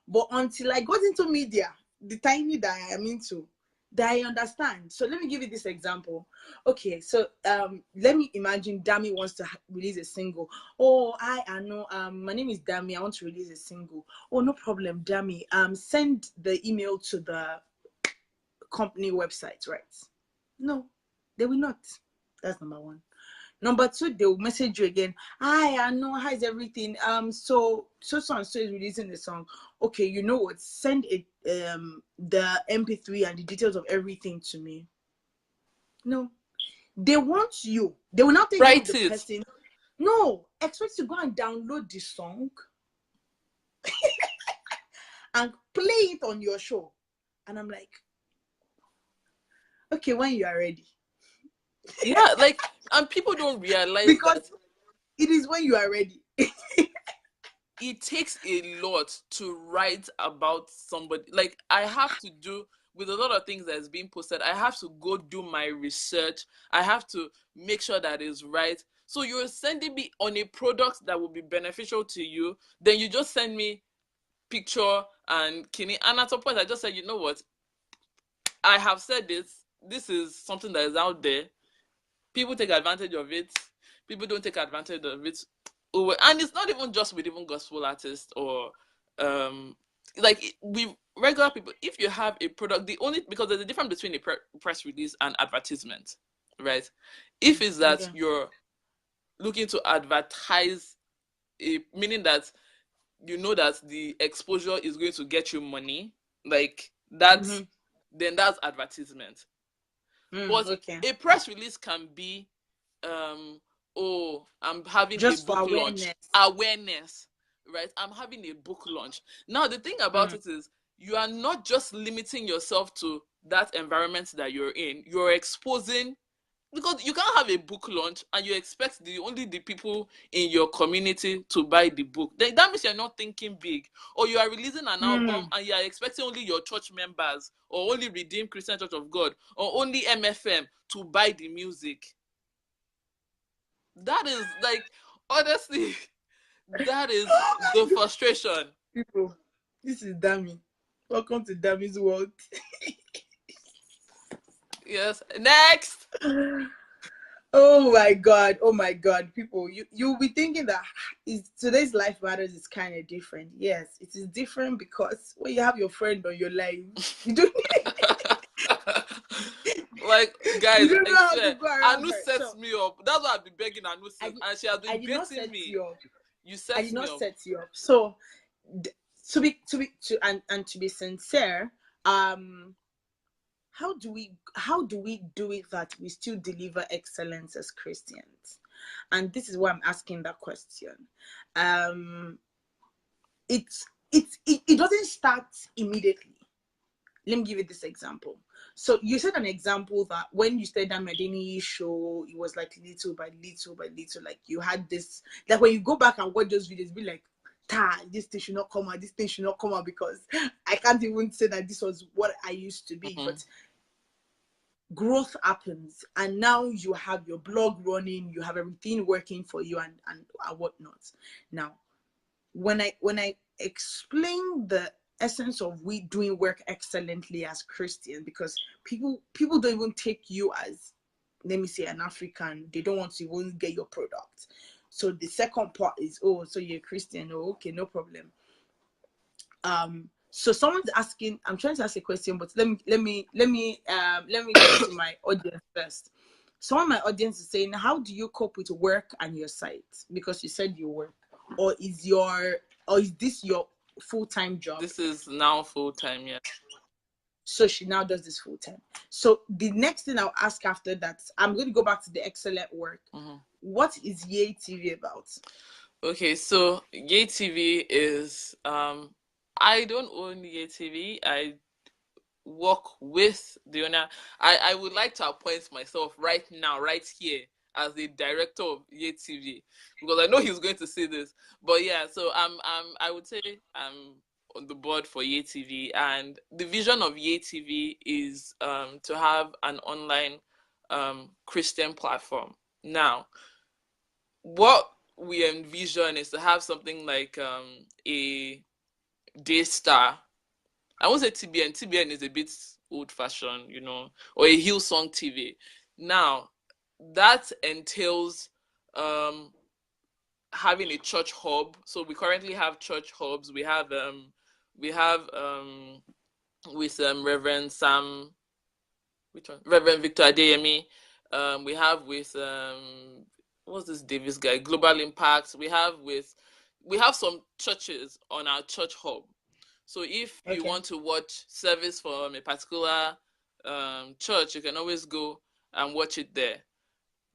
But until I got into media, the tiny that I am into, that I understand. So let me give you this example. Okay, so let me imagine Dami wants to release a single. Oh, Aanu, my name is Dami. I want to release a single. Oh, no problem, Dami. Send the email to the company website, right? No. They will not. That's number one. Number two, they will message you again. Hi, I know. How's everything? So and so is releasing the song. Okay, you know what? Send it the MP3 and the details of everything to me. No, they want you. They will not take you the person. No, expect to go and download the song and play it on your show. And I'm like, okay, when you are ready. Yeah, and people don't realize because it is when you are ready. It takes a lot to write about somebody. Like, I have to do, with a lot of things that's being posted, I have to go do my research. I have to make sure that it's right. So you're sending me on a product that will be beneficial to you, then you just send me picture and kidney. And at some point I just said, you know what, I have said this is something that is out there. People take advantage of it, people don't take advantage of it. And it's not even just with even gospel artists or like we regular people. If you have a product, the only, because there's a difference between a press release and advertisement, right? If it's that Okay. you're looking to advertise meaning that you know that the exposure is going to get you money, like that's, then that's advertisement. But Okay. a press release can be oh, I'm having a Just for book launch, awareness. awareness, right? I'm having a book launch. Now the thing about it is you are not just limiting yourself to that environment that you're in, you're exposing, because you can't have a book launch and you expect only the people in your community to buy the book. Then that means you're not thinking big. Or you are releasing an album and you are expecting only your church members or only Redeemed Christian Church of God or only MFM to buy the music. That is like, honestly, that is the frustration. People, this is Dami. Welcome to Dami's world. Yes. Next. Oh my god, oh my god, people, you'll be thinking that is today's life matters is kind of different. Yes, it is different because when you have your friend on your life, you don't like, guys, you don't know I how swear, to go around Anu her. sets So me up. That's why I've been begging Anu I since, and she has I been did not baiting set me. you up. You I set did me not up. set you up. So and to be sincere, how do we do it that we still deliver excellence as Christians? And this is why I'm asking that question. It doesn't start immediately. Let me give you this example. So you said an example that when you started that Adeniyi show, it was like little by little by little, like you had this, like when you go back and watch those videos, be like, this thing should not come out, this thing should not come out, because I can't even say that this was what I used to be. But growth happens, and now you have your blog running, you have everything working for you and whatnot. Now, when I explain the essence of we doing work excellently as Christians, because people don't even take you as, let me say, an African. They don't want to even get your product. So the second part is, oh, so you're a Christian. Oh, okay, no problem. So someone's asking, I'm trying to ask a question, but let me get to my audience first. Some of my audience is saying, how do you cope with work and your site? Because you said you work, or is this your full-time job? This is now full-time, yeah. So she now does this full-time. So the next thing I'll ask after that, I'm going to go back to the excellent work. What is Yay TV about? Okay, so Yay TV is I don't own Yay TV. I work with the owner. I would like to appoint myself right now, right here, as the director of Yay TV, because I know he's going to see this. But yeah, so I would say I'm on the board for Yay TV, and the vision of Yay TV is to have an online Christian platform. Now, what we envision is to have something like a Daystar. I won't say TBN. TBN is a bit old-fashioned, you know, or a Hillsong TV. Now, that entails having a church hub. So we currently have church hubs. We have with Reverend Sam, which one? Reverend Victor Adeyemi. We have with what's this Davis guy? Global Impact. We have some churches on our church hub. So if you want to watch service from a particular church, you can always go and watch it there.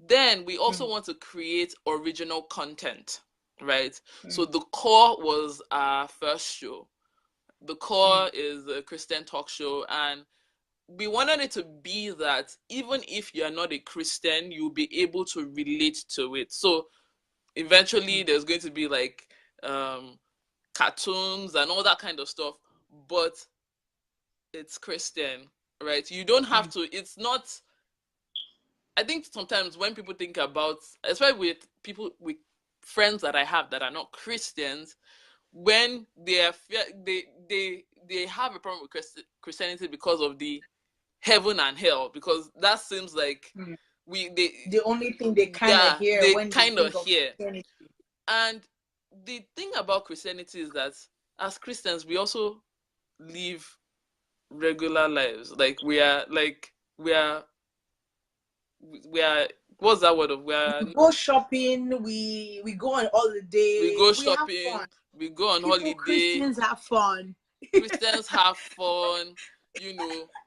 Then we also want to create original content, right? So the core was our first show. The core is a Christian talk show, and we wanted it to be that even if you're not a Christian, you'll be able to relate to it. So eventually there's going to be like cartoons and all that kind of stuff, but it's Christian, right? You don't have to, it's not I think sometimes when people think about, especially with people, with friends that I have that are not Christians, when they are they have a problem with Christianity because of the heaven and hell, because that seems like the only thing they kind of yeah, hear they when they kind of think of hear. Christianity. And the thing about Christianity is that as Christians we also live regular lives. Like we are what's that word of, We go shopping, we go on we holiday, go we have shopping, fun. we go on People, holiday. Christians have fun. Christians have fun,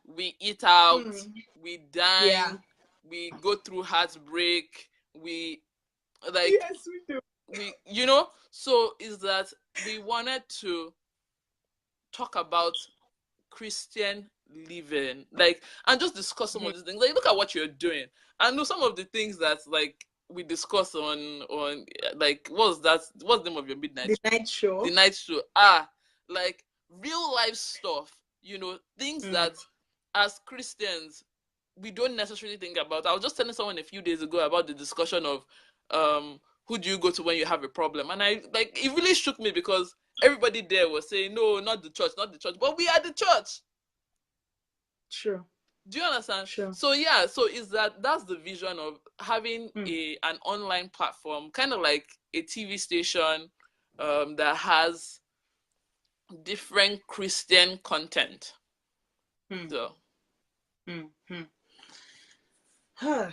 we eat out, we Yeah. dine, we go through heartbreak, we like Yes, we do. so is that we wanted to talk about Christian living, like, and just discuss some of these things. Like, look at what you're doing. I know some of the things that like we discuss on like what's the name of your midnight The night show. the night show like real life stuff, things that as Christians we don't necessarily think about. I was just telling someone a few days ago about the discussion of who do you go to when you have a problem, and I like it really shook me because everybody there was saying no, not the church, but we are the church. True. Do you understand? Sure. So yeah, so that's the vision of having an online platform, kind of like a TV station, that has different Christian content. So.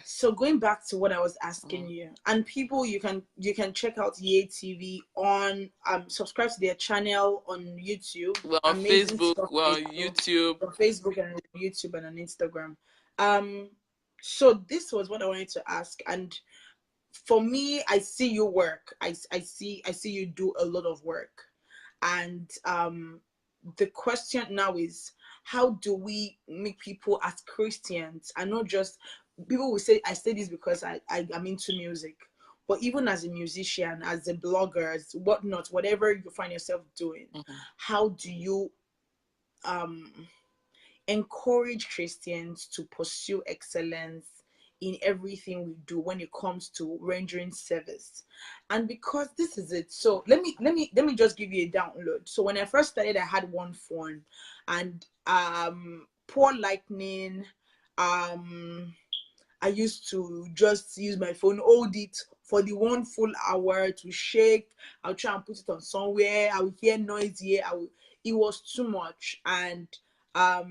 So going back to what I was asking you, and people, you can check out Yay TV on subscribe to their channel on YouTube. We're on Amazing Facebook, stuff we're they on do YouTube. on Facebook and on YouTube and on Instagram. So this was what I wanted to ask, and for me, I see you work. I see you do a lot of work, and the question now is, how do we make people as Christians, and not just people will say, I say this because I'm into music, but even as a musician, as a blogger, as whatnot, whatever you find yourself doing, how do you encourage Christians to pursue excellence in everything we do when it comes to rendering service? And because this is it, so let me just give you a download. So when I first started, I had one phone, and poor lightning, I used to just use my phone, hold it for the 1 full hour to shake. I'll try and put it on somewhere. I will hear noise here. It was too much. And I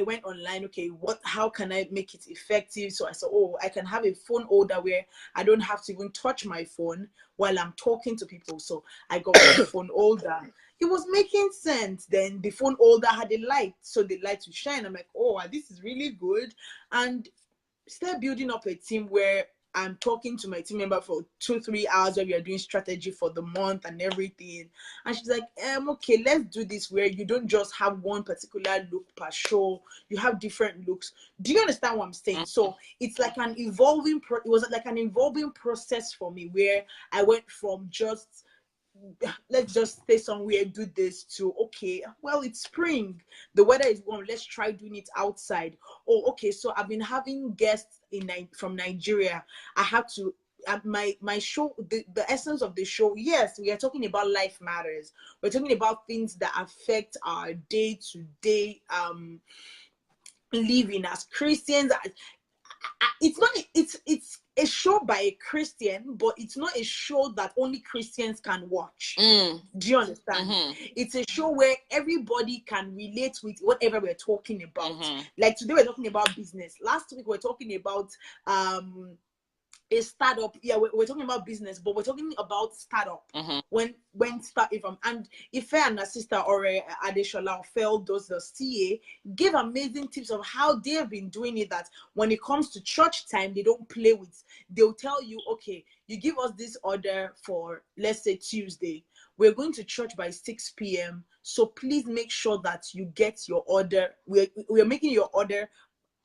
went online. Okay, how can I make it effective? So I said, oh, I can have a phone holder where I don't have to even touch my phone while I'm talking to people. So I got my phone holder. It was making sense. Then the phone holder had a light, so the light would shine. I'm like, oh, this is really good. And start building up a team where I'm talking to my team member for 2-3 hours where we are doing strategy for the month and everything. And she's like, okay, let's do this where you don't just have one particular look per show. You have different looks. Do you understand what I'm saying? So it's like it was like an evolving process for me, where I went from just, let's just stay somewhere, do this, to, okay, well, it's spring, the weather is warm, let's try doing it outside. Oh, okay, so I've been having guests from Nigeria. I have to my show, the essence of the show, yes, we are talking about life matters. We're talking about things that affect our day-to-day living as Christians. It's a show by a Christian, but it's not a show that only Christians can watch. Do you understand? It's a show where everybody can relate with whatever we're talking about. Like today we're talking about business. Last week we're talking about a startup. Yeah, we're talking about business, but we're talking about startup. When start from, and Ife and her sister or Adeshola Fel does the CA, gave amazing tips of how they have been doing it, that when it comes to church time, they don't play with. They'll tell you, okay, you give us this order for, let's say, Tuesday. We're going to church by 6 p.m. So please make sure that you get your order. We're making your order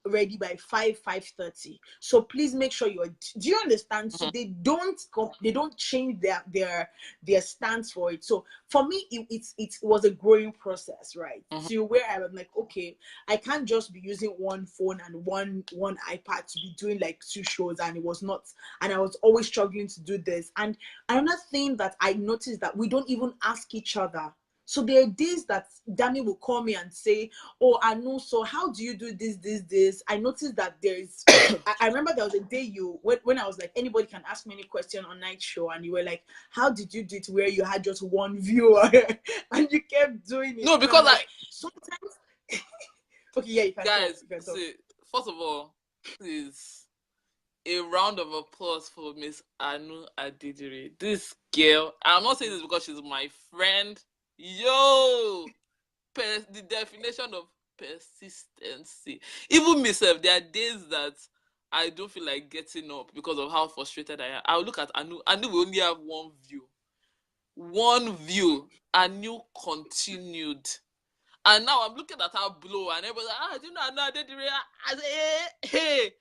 ready by 5:30. So please make sure you're, do you understand? So Mhm. they don't change their stance for it. So for me, it was a growing process, right? Mhm. To where I was like, okay, I can't just be using one phone and one iPad to be doing like two shows, and it was not, and I was always struggling to do this. And another thing that I noticed, that we don't even ask each other. So there are days that Dami will call me and say, "Oh, Aanu, so how do you do this? I noticed that there's." I remember there was a day when I was like, anybody can ask me any question on night show, and you were like, "How did you do it where you had just one viewer and you kept doing it?" No, And I'm because like, sometimes. Okay, yeah, you can talk. guys, You can talk. see, first of all, please, a round of applause for Miss Aanu Adedire. This girl, I'm not saying this because she's my friend. Yo, the definition of persistency. Even myself, there are days that I don't feel like getting up because of how frustrated I am. I'll look at Anu. Anu will only have one view. One view. Anu continued. And now I'm looking at her blow, and everybody's like, do you know Anu Adedire? I say, hey.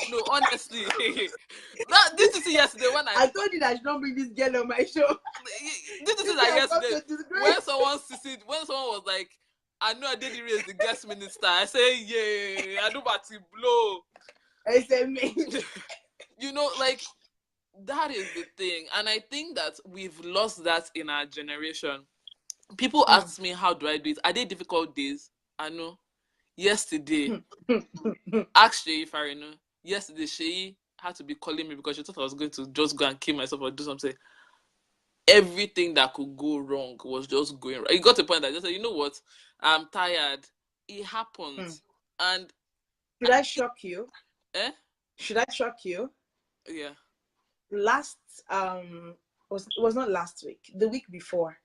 No, honestly. Did you see yesterday when I told you that I should not bring this girl on my show. did you see This that girl come yesterday to when disgrace. someone was like, I know Adedire is the guest minister. I say, yeah, I know about to blow. I said, me. Like that is the thing. And I think that we've lost that in our generation. People ask me, how do I do it? Are they difficult days? I know. Yesterday, ask Shay if I know. Yesterday, Shay had to be calling me because she thought I was going to just go and kill myself or do something. Everything that could go wrong was just going wrong. It got to a point that I just said, you know what? I'm tired. It happens. And should I shock you? eh? Should I shock you? Yeah. Last it was not last week, the week before.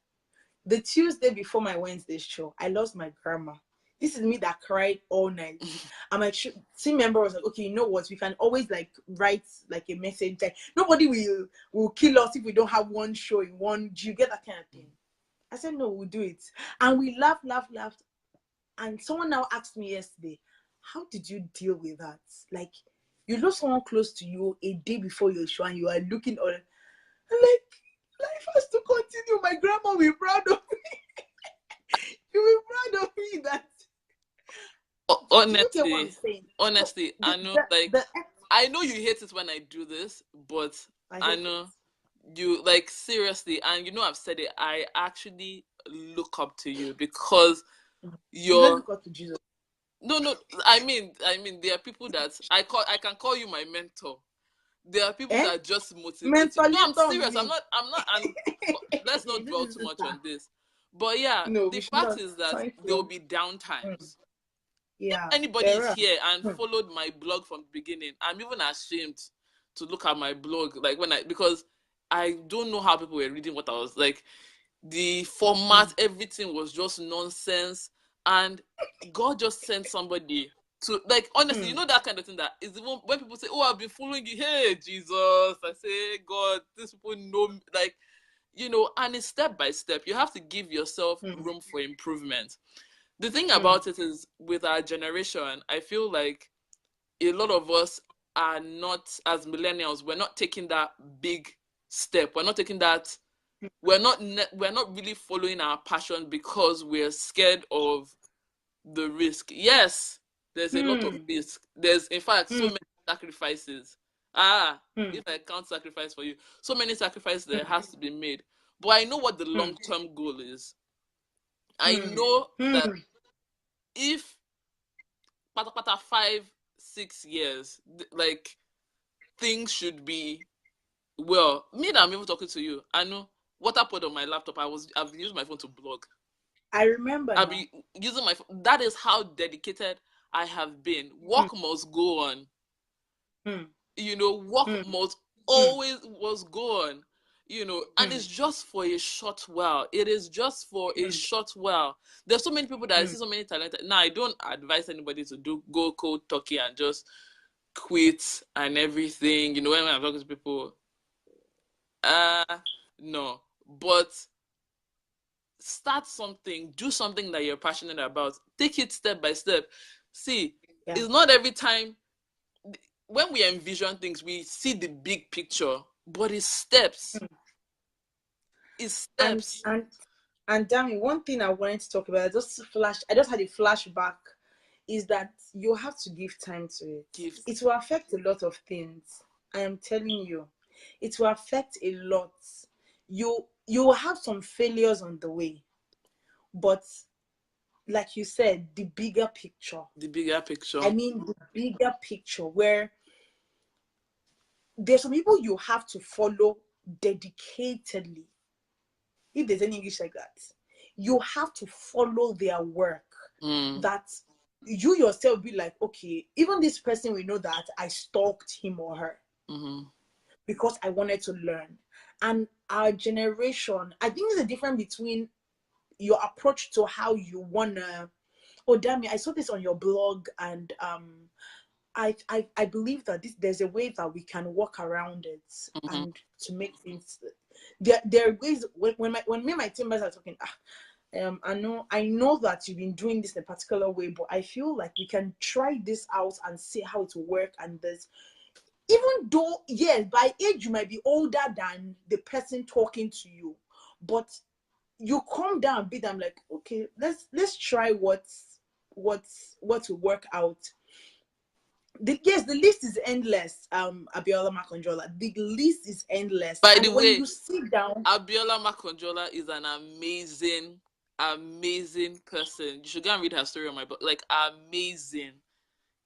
The Tuesday before my Wednesday show, I lost my grandma. This is me that cried all night. And my team member was like, okay, you know what? We can always like write like a message. Like nobody will kill us if we don't have one show in one. Do you get that kind of thing? I said, no, we'll do it. And we laughed. And someone now asked me yesterday, how did you deal with that? Like, you lost someone close to you a day before your show and you are looking on. Like, life has to continue. My grandma will be proud of me. You will be proud of me that. Do you get what I'm saying? So Honestly, I know, like, I know you hate it when I do this, but I know you, like, seriously, and I've said it, I actually look up to you because you don't you're look up to Jesus. no, I mean there are people that I can call you my mentor. There are people that just motivate you. No, I'm serious. I'm not and let's not dwell too much on this. But yeah, no, the we should fact not. is that Thank there will you. be down times. Yeah, Anybody there is are. here and followed my blog from the beginning, I'm even ashamed to look at my blog, like because I don't know how people were reading what I was like. The format, everything was just nonsense, and God just sent somebody to, like, honestly, that kind of thing that is, even when people say, oh, I've been following you, hey Jesus, I say, God, these people know me, like, and it's step by step. You have to give yourself room for improvement. The thing about it is, with our generation, I feel like a lot of us are not, as millennials, we're not taking that big step. We're not taking that. We're not really following our passion because we're scared of the risk. Yes, there's a lot of risk. There's, in fact, so many sacrifices. If I count sacrifice for you, so many sacrifices that has to be made. But I know what the long-term goal is. I know that if pata 5-6 years, like, things should be, well, me that I'm even talking to you, I know what I put on my laptop. I've used my phone to blog. I remember I'll now. be using my phone. That is how dedicated I have been. Work must go on. Work must always go on. And it's just for a short while. It is just for a short while. There's so many people that I see, so many talented. Now, I don't advise anybody to go cold turkey and just quit and everything. When I'm talking to people, no. But start something, do something that you're passionate about. Take it step by step. See, it's not every time when we envision things, we see the big picture, but it's steps. It's steps. And Dami, one thing I wanted to talk about, I just had a flashback, is that you have to give time to it. It will affect a lot of things. I am telling you, it will affect a lot. You will have some failures on the way, but like you said, the bigger picture. I mean, the bigger picture, where there's some people you have to follow dedicatedly. If there's any English like that, you have to follow their work. That you yourself be like, okay, even this person, we know that I stalked him or her because I wanted to learn. And our generation, I think there's a difference between your approach to how you wanna. Oh, Dami, I saw this on your blog, and I believe that there's a way that we can work around it and to make things. There are ways when me and my team members are talking. I know that you've been doing this in a particular way, but I feel like we can try this out and see how it will work. And this, even though, yes, by age you might be older than the person talking to you, but you come down a bit. I'm like, okay, let's try what will work out. The list is endless. Abiola Makonjola, the list is endless. By and the when way, you sit down, Abiola Makonjola is an amazing person. You should go and read her story on my book. Like, amazing.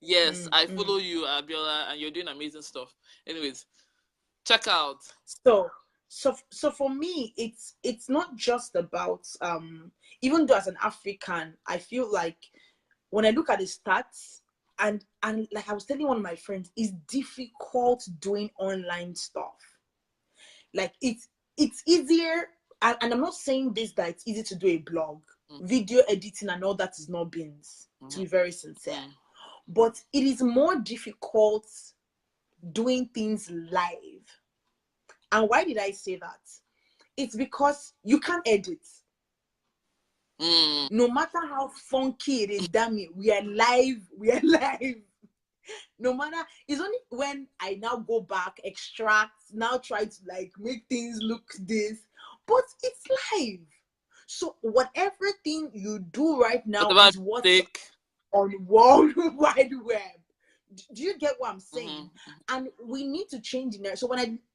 Yes, I follow you, Abiola, and you're doing amazing stuff. Anyways, check out. So for me, it's not just about even though as an African, I feel like when I look at the stats, and like I was telling one of my friends, it's difficult doing online stuff. Like it's easier, and I'm not saying this that it's easy to do a blog, video editing and all that is not beans, to be very sincere. But it is more difficult doing things live. And why did I say that? It's because you can't edit. No matter how funky it is, Dami, we are live. No matter, it's only when I now go back, extract, now try to like make things look this, but it's live. So whatever thing you do right now is what's on World Wide Web. Do you get what I'm saying? And we need to change the narrative. So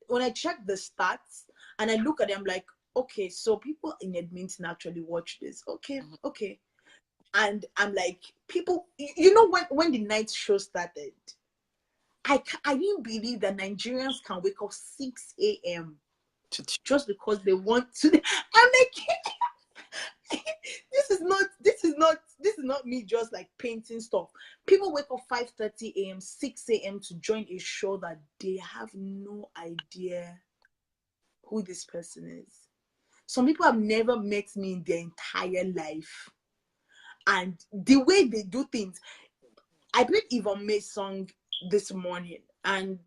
when I check the stats and I look at them, I'm like, okay, so people in Edmonton actually watch this. Okay. And I'm like, people, you know, when the night show started, I didn't believe that Nigerians can wake up 6 a.m. just because they want to. I'm like, this is not me just like painting stuff. People wake up 5:30 a.m., 6 a.m. to join a show that they have no idea who this person is. Some people have never met me in their entire life. And the way they do things, I played Yvonne May's song this morning, and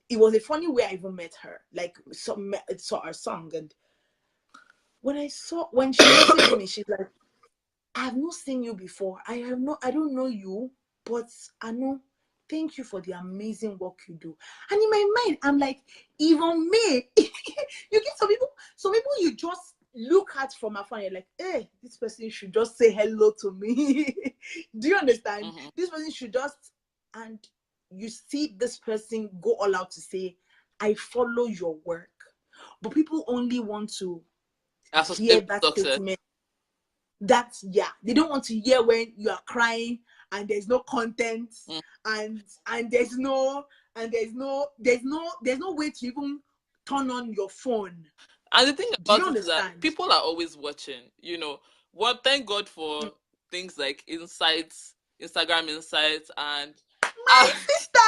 it was a funny way I even met her. Like, saw her song, and when she messaged me, she's like, I have not seen you before. I don't know you, but Aanu, thank you for the amazing work you do. And in my mind, I'm like, Yvonne May, you get some people you just look at from afar, you're like, hey, this person should just say hello to me. Do you understand? This person should just, and you see this person go all out to say, I follow your work. But people only want to hear that statement. They don't want to hear when you are crying and there's no content, and there's no way to even turn on your phone. And the thing about it is that people are always watching, you know. Well, thank God for things like insights, Instagram insights, and my sister,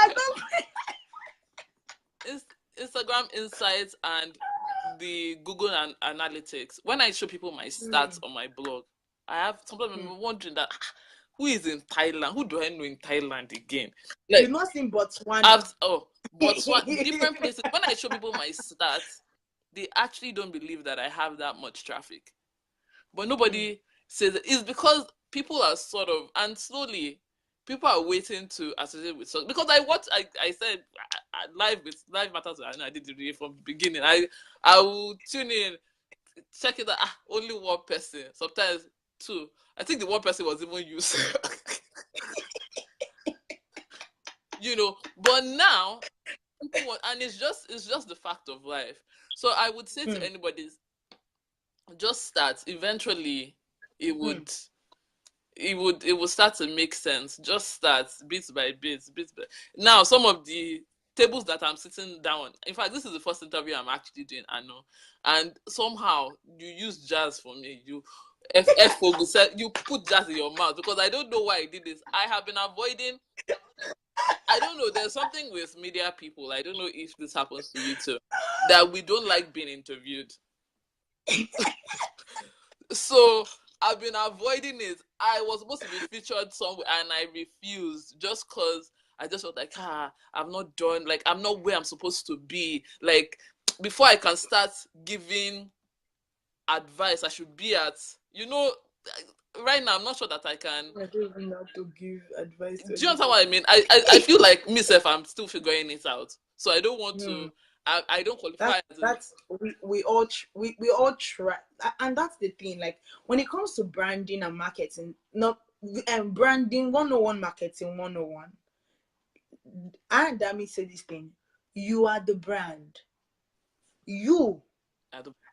Instagram insights and the Google Analytics. When I show people my stats on my blog, I have sometimes I'm wondering that who is in Thailand? Who do I know in Thailand again? Like, you're not seeing Botswana. Botswana, different places. When I show people my stats, they actually don't believe that I have that much traffic. But nobody says it. It's because people are sort of, and slowly, people are waiting to associate with success. Because I said live matters. I did it from the beginning. I will tune in, check it out. Only one person, sometimes two. I think the one person was even used. But now people want, and it's just the fact of life. So I would say to anybody, just start. Eventually, it would start to make sense. Just start bit by bit. Now, some of the tables that I'm sitting down. In fact, this is the first interview I'm actually doing, Aanu. And somehow you use jazz for me. You you put jazz in your mouth, because I don't know why I did this. I have been avoiding. I don't know. There's something with media people. I don't know if this happens to you too, that we don't like being interviewed. So I've been avoiding it. I was supposed to be featured somewhere and I refused, just because I just felt like, I'm not done. Like, I'm not where I'm supposed to be. Like, before I can start giving advice, I should be at, right now, I'm not sure that I can. I don't even know how to give advice. Do you understand what I mean? I feel like myself, I'm still figuring it out. So I don't want to. I don't qualify. We all try, and that's the thing. Like, when it comes to branding and marketing, not branding 101, marketing 101. And Dami said this thing: you are the brand. You,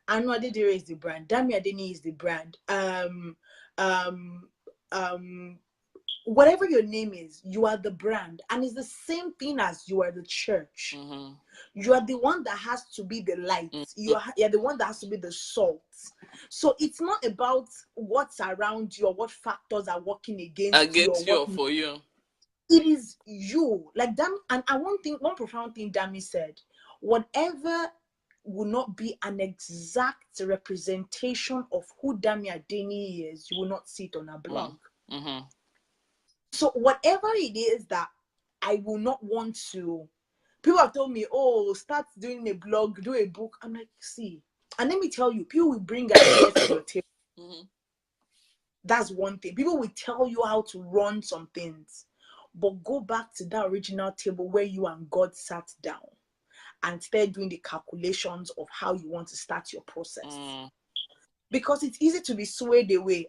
Aanu Adedire is the brand. Dami Adeniyi is the brand. Whatever your name is, you are the brand, and it's the same thing as you are the church. You are the one that has to be the light. You're the one that has to be the salt. So it's not about what's around you or what factors are working against you or for you. It is you. Like Dami, and one profound thing Dami said: whatever will not be an exact representation of who Dami Adeniyi is, you will not see it on a blog. So whatever it is that I will not want to, people have told me, start doing a blog, do a book. I'm like, see, and let me tell you, people will bring ideas to your table. That's one thing. People will tell you how to run some things, but go back to that original table where you and God sat down and start doing the calculations of how you want to start your process. Because it's easy to be swayed away.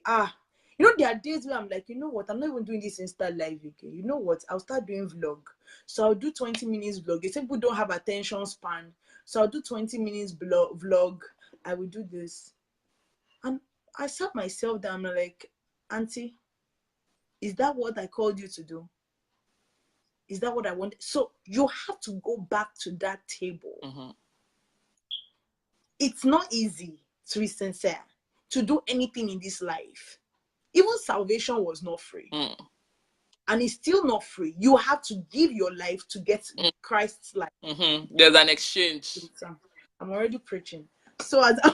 There are days where I'm like, you know what? I'm not even doing this Insta live again. You know what? I'll start doing vlog. So I'll do 20 minutes vlog. They say people don't have attention span. So I'll do 20 minutes vlog. I will do this. And I sat myself down. I'm like, Auntie, is that what I called you to do? Is that what I want? So you have to go back to that table. It's not easy, to be sincere, to do anything in this life. Even salvation was not free. And it's still not free. You have to give your life to get Christ's life. There's an exchange. I'm already preaching. So as I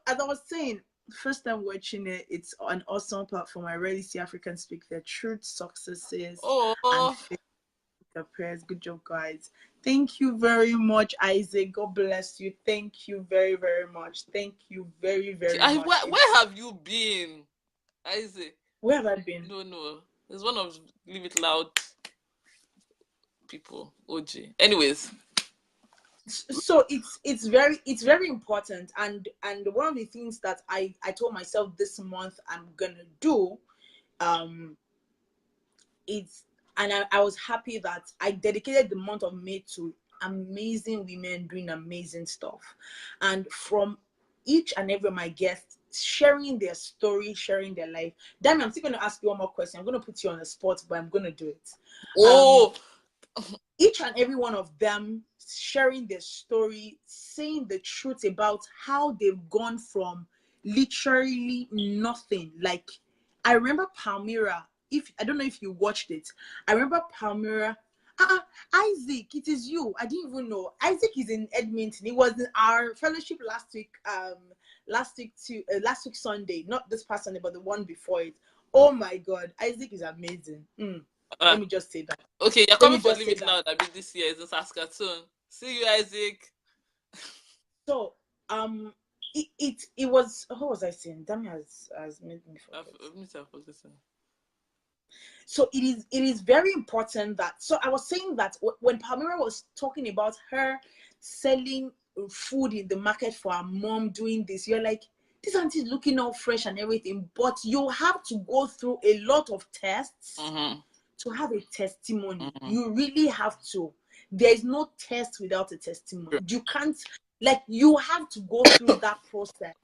was saying, first time watching it, it's an awesome platform. I rarely see Africans speak their truth, successes, and faith. Prayers. Good job, guys. Thank you very much, Isaac. God bless you. Thank you very, very much. Thank you very, very much. Where have you been, Isaac? Where have I been? No. There's one of Leave It Loud people. OG. Anyways. So it's very important, and one of the things that I told myself this month I'm gonna do, I was happy that I dedicated the month of May to amazing women doing amazing stuff, and from each and every of my guests sharing their story, sharing their life. Dami, I'm still going to ask you one more question. I'm going to put you on the spot, but I'm going to do it. Each and every one of them sharing their story, saying the truth about how they've gone from literally nothing. Like, I remember Palmyra. I don't know if you watched it. I remember Palmyra. Isaac, it is you. I didn't even know. Isaac is in Edmonton. He was in our fellowship last week. Last week Sunday, not this past Sunday, but the one before it. Oh my God, Isaac is amazing. Let me just say that. Okay, you're coming for Leave It Loud. I mean, this year is in Saskatoon. See you, Isaac. So, it was, what was I saying? Dami has made me forget. So it is very important that, so I was saying that when Palmyra was talking about her selling food in the market for her mom doing this, you're like, this auntie is looking all fresh and everything, but you have to go through a lot of tests to have a testimony. You really have to. There is no test without a testimony. You can't, like, you have to go through that process.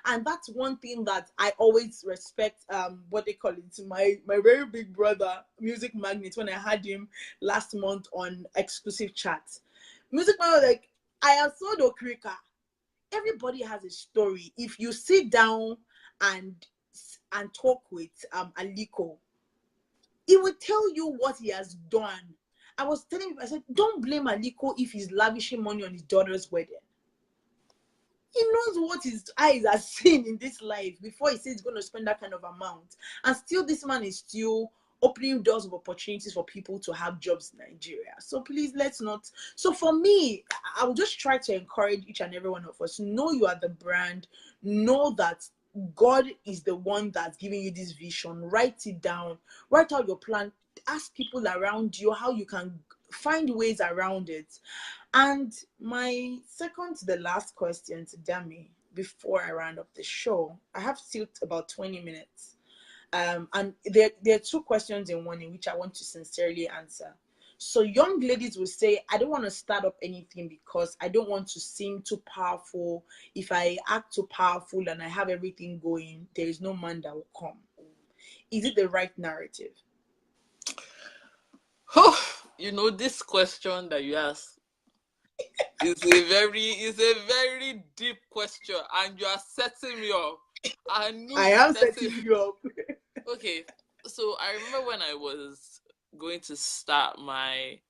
And that's one thing that I always respect, what they call it, my very big brother, Music Magnet, when I had him last month on exclusive chat. Music Magnet was like, I have sold Okrika. Everybody has a story. If you sit down and talk with Aliko, he will tell you what he has done. I was telling him, I said, don't blame Aliko if he's lavishing money on his daughter's wedding. He knows what his eyes are seeing in this life before he says he's going to spend that kind of amount. And still, this man is still opening doors of opportunities for people to have jobs in Nigeria. So please, let's not. So for me, I will just try to encourage each and every one of us. Know you are the brand. Know that God is the one that's giving you this vision. Write it down. Write out your plan. Ask people around you how you can find ways around it. And my second to the last question to Dami before I round up the show, I have still about 20 minutes. And there are two questions in one, in which I want to sincerely answer. So young ladies will say, I don't want to start up anything because I don't want to seem too powerful. If I act too powerful and I have everything going, there is no man that will come. Is it the right narrative? This question that you asked is a very deep question, and you are setting me up. I am setting you up. Okay, so I remember when I was going to start my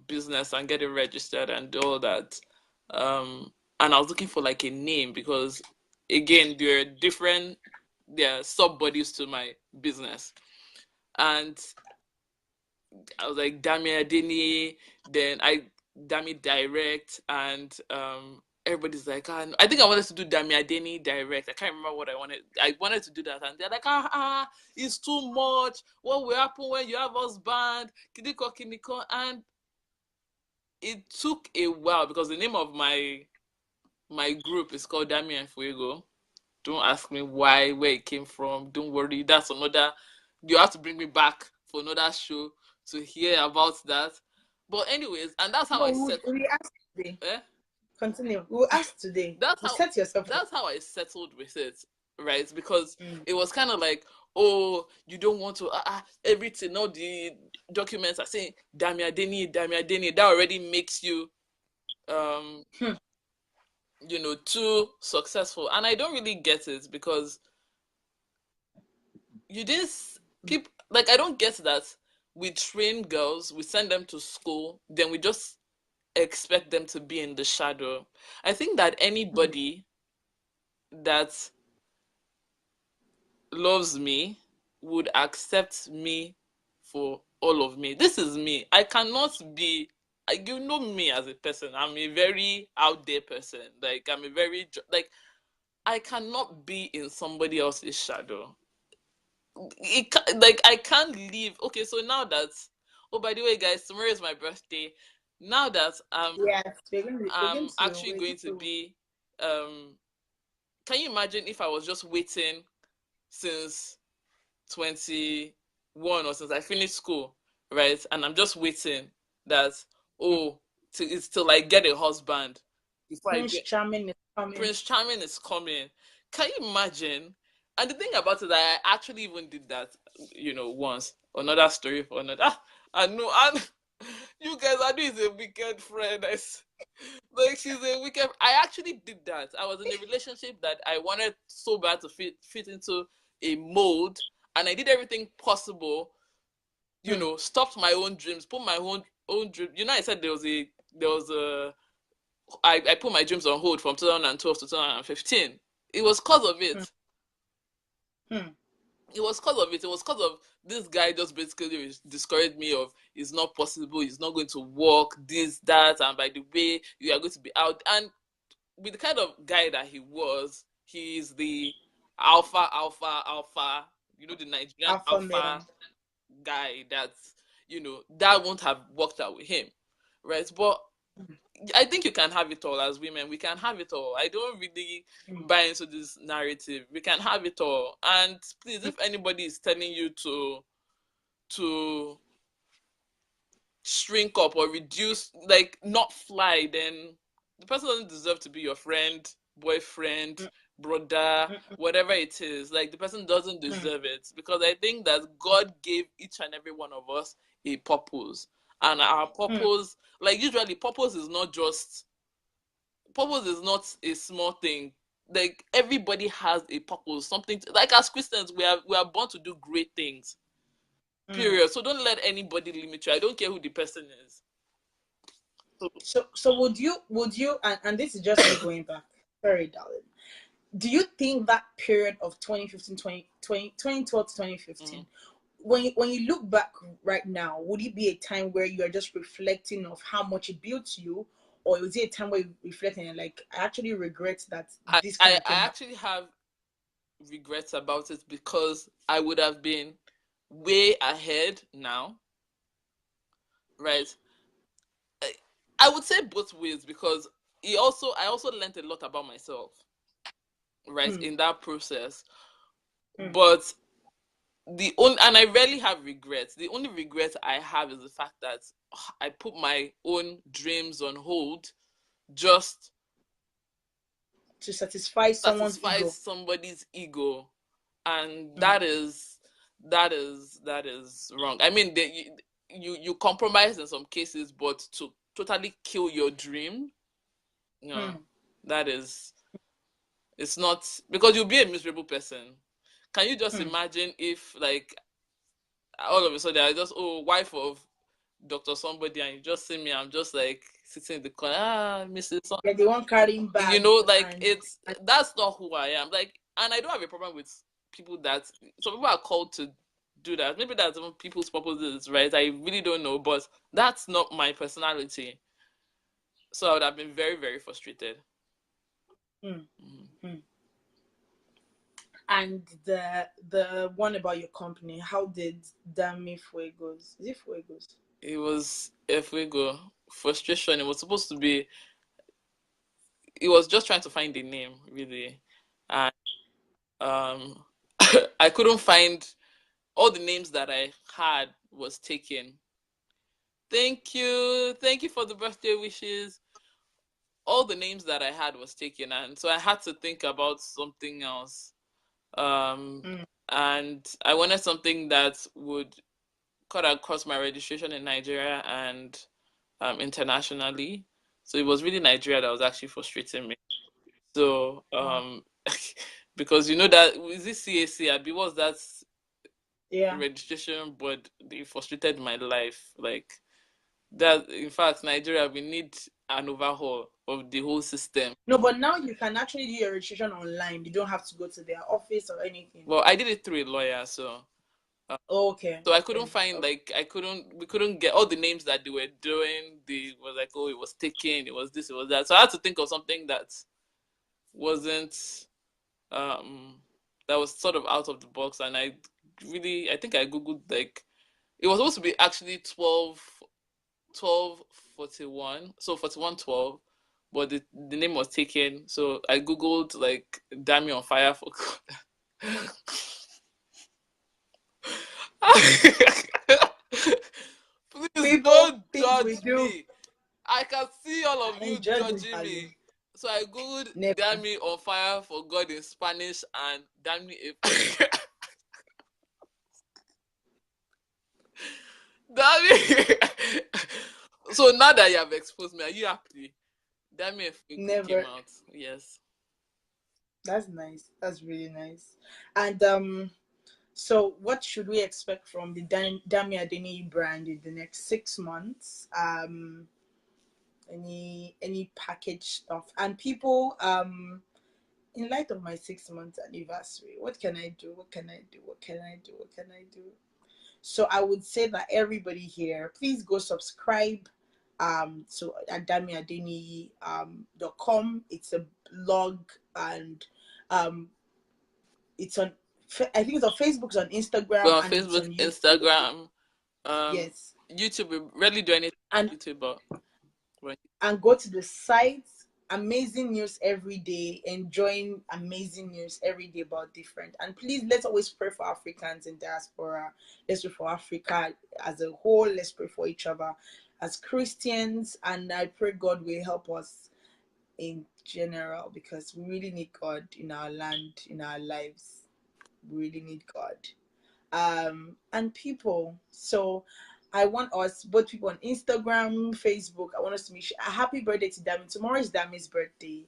business and get it registered and all that, and I was looking for like a name, because again, there are sub bodies to my business, and I was like, Dami Adeniyi, then Dami Direct, and everybody's like, I think I wanted to do Dami Adeniyi Direct. I can't remember what I wanted. I wanted to do that, and they're like, it's too much. What will happen when you have husband? Kiniko, and it took a while, because the name of my group is called Dami and Fuego. Don't ask me where it came from. Don't worry, that's another. You have to bring me back for another show to hear about that. But anyways, and that's how I said. We asked today. Continue. We'll ask today. Set yourself. That's how I settled with it, right? Because it was kind of like, oh, you don't want to everything. All the documents are saying Dami Adeniyi. That already makes you, too successful. And I don't really get it, because people, like, I don't get that we train girls, we send them to school, then we just expect them to be in the shadow. I think that anybody that loves me would accept me for all of me. This is me. I cannot be, you know me as a person. I'm a very out there person. Like, I'm a very, like, I cannot be in somebody else's shadow. I can't leave. Okay, so now that, oh, by the way, guys, tomorrow is my birthday. Now that I'm actually going to be, can you imagine if I was just waiting since 21, or since I finished school, right? And I'm just waiting that, it's till I get a husband. Prince Charming is coming. Can you imagine? And the thing about it, I actually even did that, once. Another story for another. I know, and you guys, Anu is a wicked friend. Like, she's a wicked. I actually did that. I was in a relationship that I wanted so bad to fit into a mold, and I did everything possible. Stopped my own dreams, put my own dream. I said there was a. I put my dreams on hold from 2012 to 2015. It was because of it. It was because of it. It was because of this guy just basically discouraged me of, it's not possible, it's not going to work, this, that, and by the way, you are going to be out. And with the kind of guy that he was, he's the alpha, alpha, alpha. You know, the Nigerian Alpha alpha male. guy. That's, that won't have worked out with him, right? But I think you can have it all. As women, we can have it all. I don't really buy into this narrative. We can have it all. And please, if anybody is telling you to shrink up or reduce, like not fly, then the person doesn't deserve to be your friend, boyfriend, brother, whatever it is. Like, the person doesn't deserve it, because I think that God gave each and every one of us a purpose. And our purpose, like, usually purpose is not a small thing. Like, everybody has a purpose, something like, as Christians, we are born to do great things. Period. So don't let anybody limit you. I don't care who the person is. So would you and this is just me going back, sorry darling, do you think that period of 2015 2012 to 2015, when you look back right now, would it be a time where you are just reflecting of how much it built you, or is it a time where you reflecting and like, I actually regret that I, this kind I, of I thing happened? actually have regrets about it, because I would have been way ahead now, right? I would say both ways, because I also learned a lot about myself, right, in that process. But and I rarely have regrets. The only regret I have is the fact that I put my own dreams on hold, just To satisfy someone's satisfy ego. somebody's ego, and that is wrong. I mean, you compromise in some cases, but to totally kill your dream, no, that is, it's not, because you'll be a miserable person. Can you just imagine if, like, all of a sudden I just, wife of Dr. Somebody, and you just see me, I'm just like sitting in the corner, Mrs. Yeah, they want carrying bag Like, and that's not who I am. Like, and I don't have a problem with people that, some people are called to do that. Maybe that's even people's purposes, right? I really don't know, but that's not my personality. So I would have been very, very frustrated. and the one about your company, how did Dami Fuegos, is it Fuegos? It was, if we go, frustration. It was supposed to be, it was just trying to find a name, really. And um I couldn't find, all the names that I had was taken. Thank you for the birthday wishes. All the names that I had was taken, and so I had to think about something else. Um, and I wanted something that would cut across my registration in Nigeria and internationally. So it was really Nigeria that was actually frustrating me. So because you know that, is this CAC? Abi, what's that Yeah. registration board? They frustrated my life. Like, that, in fact, Nigeria, we need an overhaul of the whole system. No, but now you can actually do your registration online. You don't have to go to their office or anything. Well, I did it through a lawyer, uh, Oh, okay, so I couldn't okay, find, okay. like, we couldn't get all the names that they were doing. They was like, oh, it was taken, it was this, it was that. So I had to think of something that wasn't um that was sort of out of the box, and I think I googled, like, it was supposed to be actually 1241, so 4112, but the name was taken. So I googled, like, Dami on fire for God. Please People don't things we judge do. me. I can see all of I you ain't judging, judging me. darling. So I googled Never. Dami on fire for God in Spanish, and Dami if Dami. So now that you have exposed me, are you happy? Dami if came Never. out. Yes. That's nice. That's really nice. And so what should we expect from the Dami Adeniyi brand in the next 6 months? Any package stuff, and people, in light of my 6 month anniversary, what can I do? What can I do? What can I do? What can I do? So I would say that everybody here, please go subscribe So at damiadeniyi.com. It's a blog, and um it's on, I think it's on Facebook, it's on We're Instagram, on and it's Facebook, on YouTube. Instagram, Yes. YouTube. We rarely do anything and on YouTube, but and go to the site. Amazing news every day, enjoying amazing news every day about different. And please, let's always pray for Africans in diaspora. Let's pray for Africa as a whole. Let's pray for each other as Christians. And I pray God will help us in general, because we really need God in our land, in our lives. We really need God. And people. So I want us, both people on Instagram, Facebook, I want us to wish a happy birthday to Dami. Tomorrow is Dami's birthday.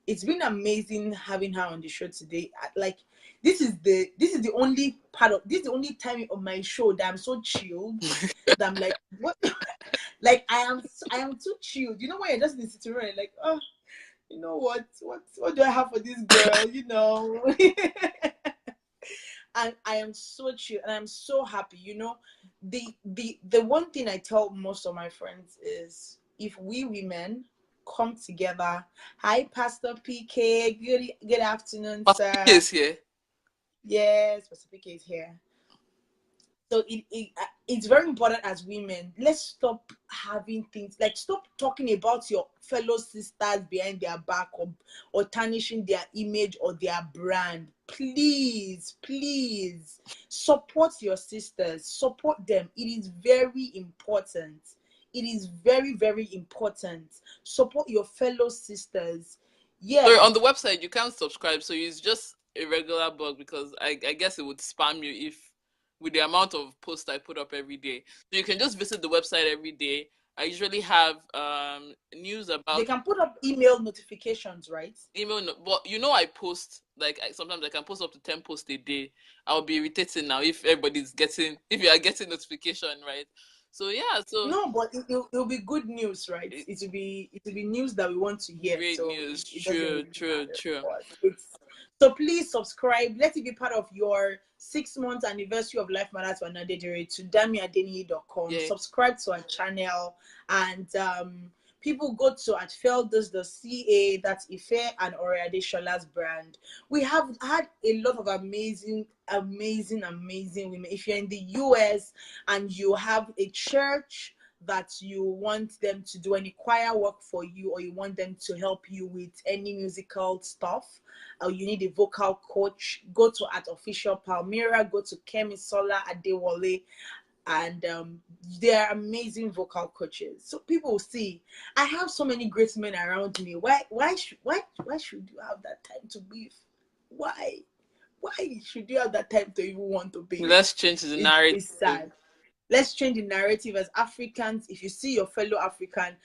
It's been amazing having her on the show today. Like, this is the only part of, this is the only time of my show that I'm so chilled, that I'm like, what? Like, I am too chilled. You know, when you're just in the sitting room, like, oh, you know what do I have for this girl? You know. And I am so chill and I'm so happy. You know, the one thing I tell most of my friends is, if we women come together. Hi, Pastor PK. Good afternoon, Pastor PK sir. is here. Yes, Pastor PK is here. So it's very important as women. Let's stop having things like, stop talking about your fellow sisters behind their back, or tarnishing their image or their brand. Please, please support your sisters, support them. It is very important. It is very, very important. Support your fellow sisters. Sorry, Yes. on the website you can't subscribe, so it's just a regular blog, because I guess it would spam you if with the amount of posts I put up every day. So you can just visit the website every day. I usually have news They about can put up email notifications, right? email, but I post like sometimes I can post up to 10 posts a day. I'll be irritating now if if you are getting notification, right? So yeah, so No, but it'll be good news, right? it, It will be news that we want to hear. great So news. it doesn't True, really true, matter true. for us. So please subscribe. Let it be part of your 6 month anniversary of Life Matters for Adedire to damiadeniyi.com. Yeah. Subscribe to our channel, and people go to at Feldas.ca. That's Ife and Oriade Shola's brand. We have had a lot of amazing women. If you're in the US and you have a church that you want them to do any choir work for you, or you want them to help you with any musical stuff, or you need a vocal coach, go to at Official Palmyra, go to Kemi Sola Adewale, and they're amazing vocal coaches. So people will see, I have so many great men around me. Why should you have that time to beef? Why should you have that time to even want to beef? Let's change the narrative. It's sad. Let's change the narrative as Africans. If you see your fellow African,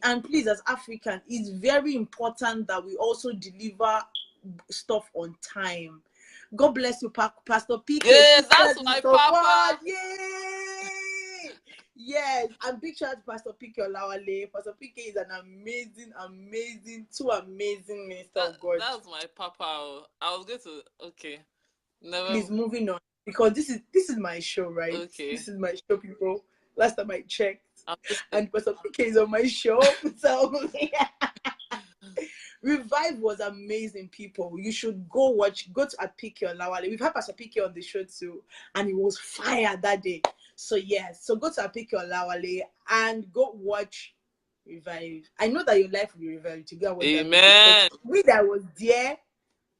and please, as African, it's very important that we also deliver stuff on time. God bless you, Pastor PK. Yes, Sisters that's in my support. papa. Yay! Yes, and big shout out to Pastor PK Olawale. Pastor PK is an too amazing minister of God. That's my papa. I was going to never. Please, moving on, because this is my show, right? Okay. This is my show, people. Last time I checked, I'm and Pastor PK is on my show. So Revive was amazing, people. You should go to at PK Olawale. We've had Pastor PK on the show too, and it was fire that day. So yes, so go to at PK Olawale and go watch Revive. I know that your life will be revived to go and watch that video. Amen. We that was there,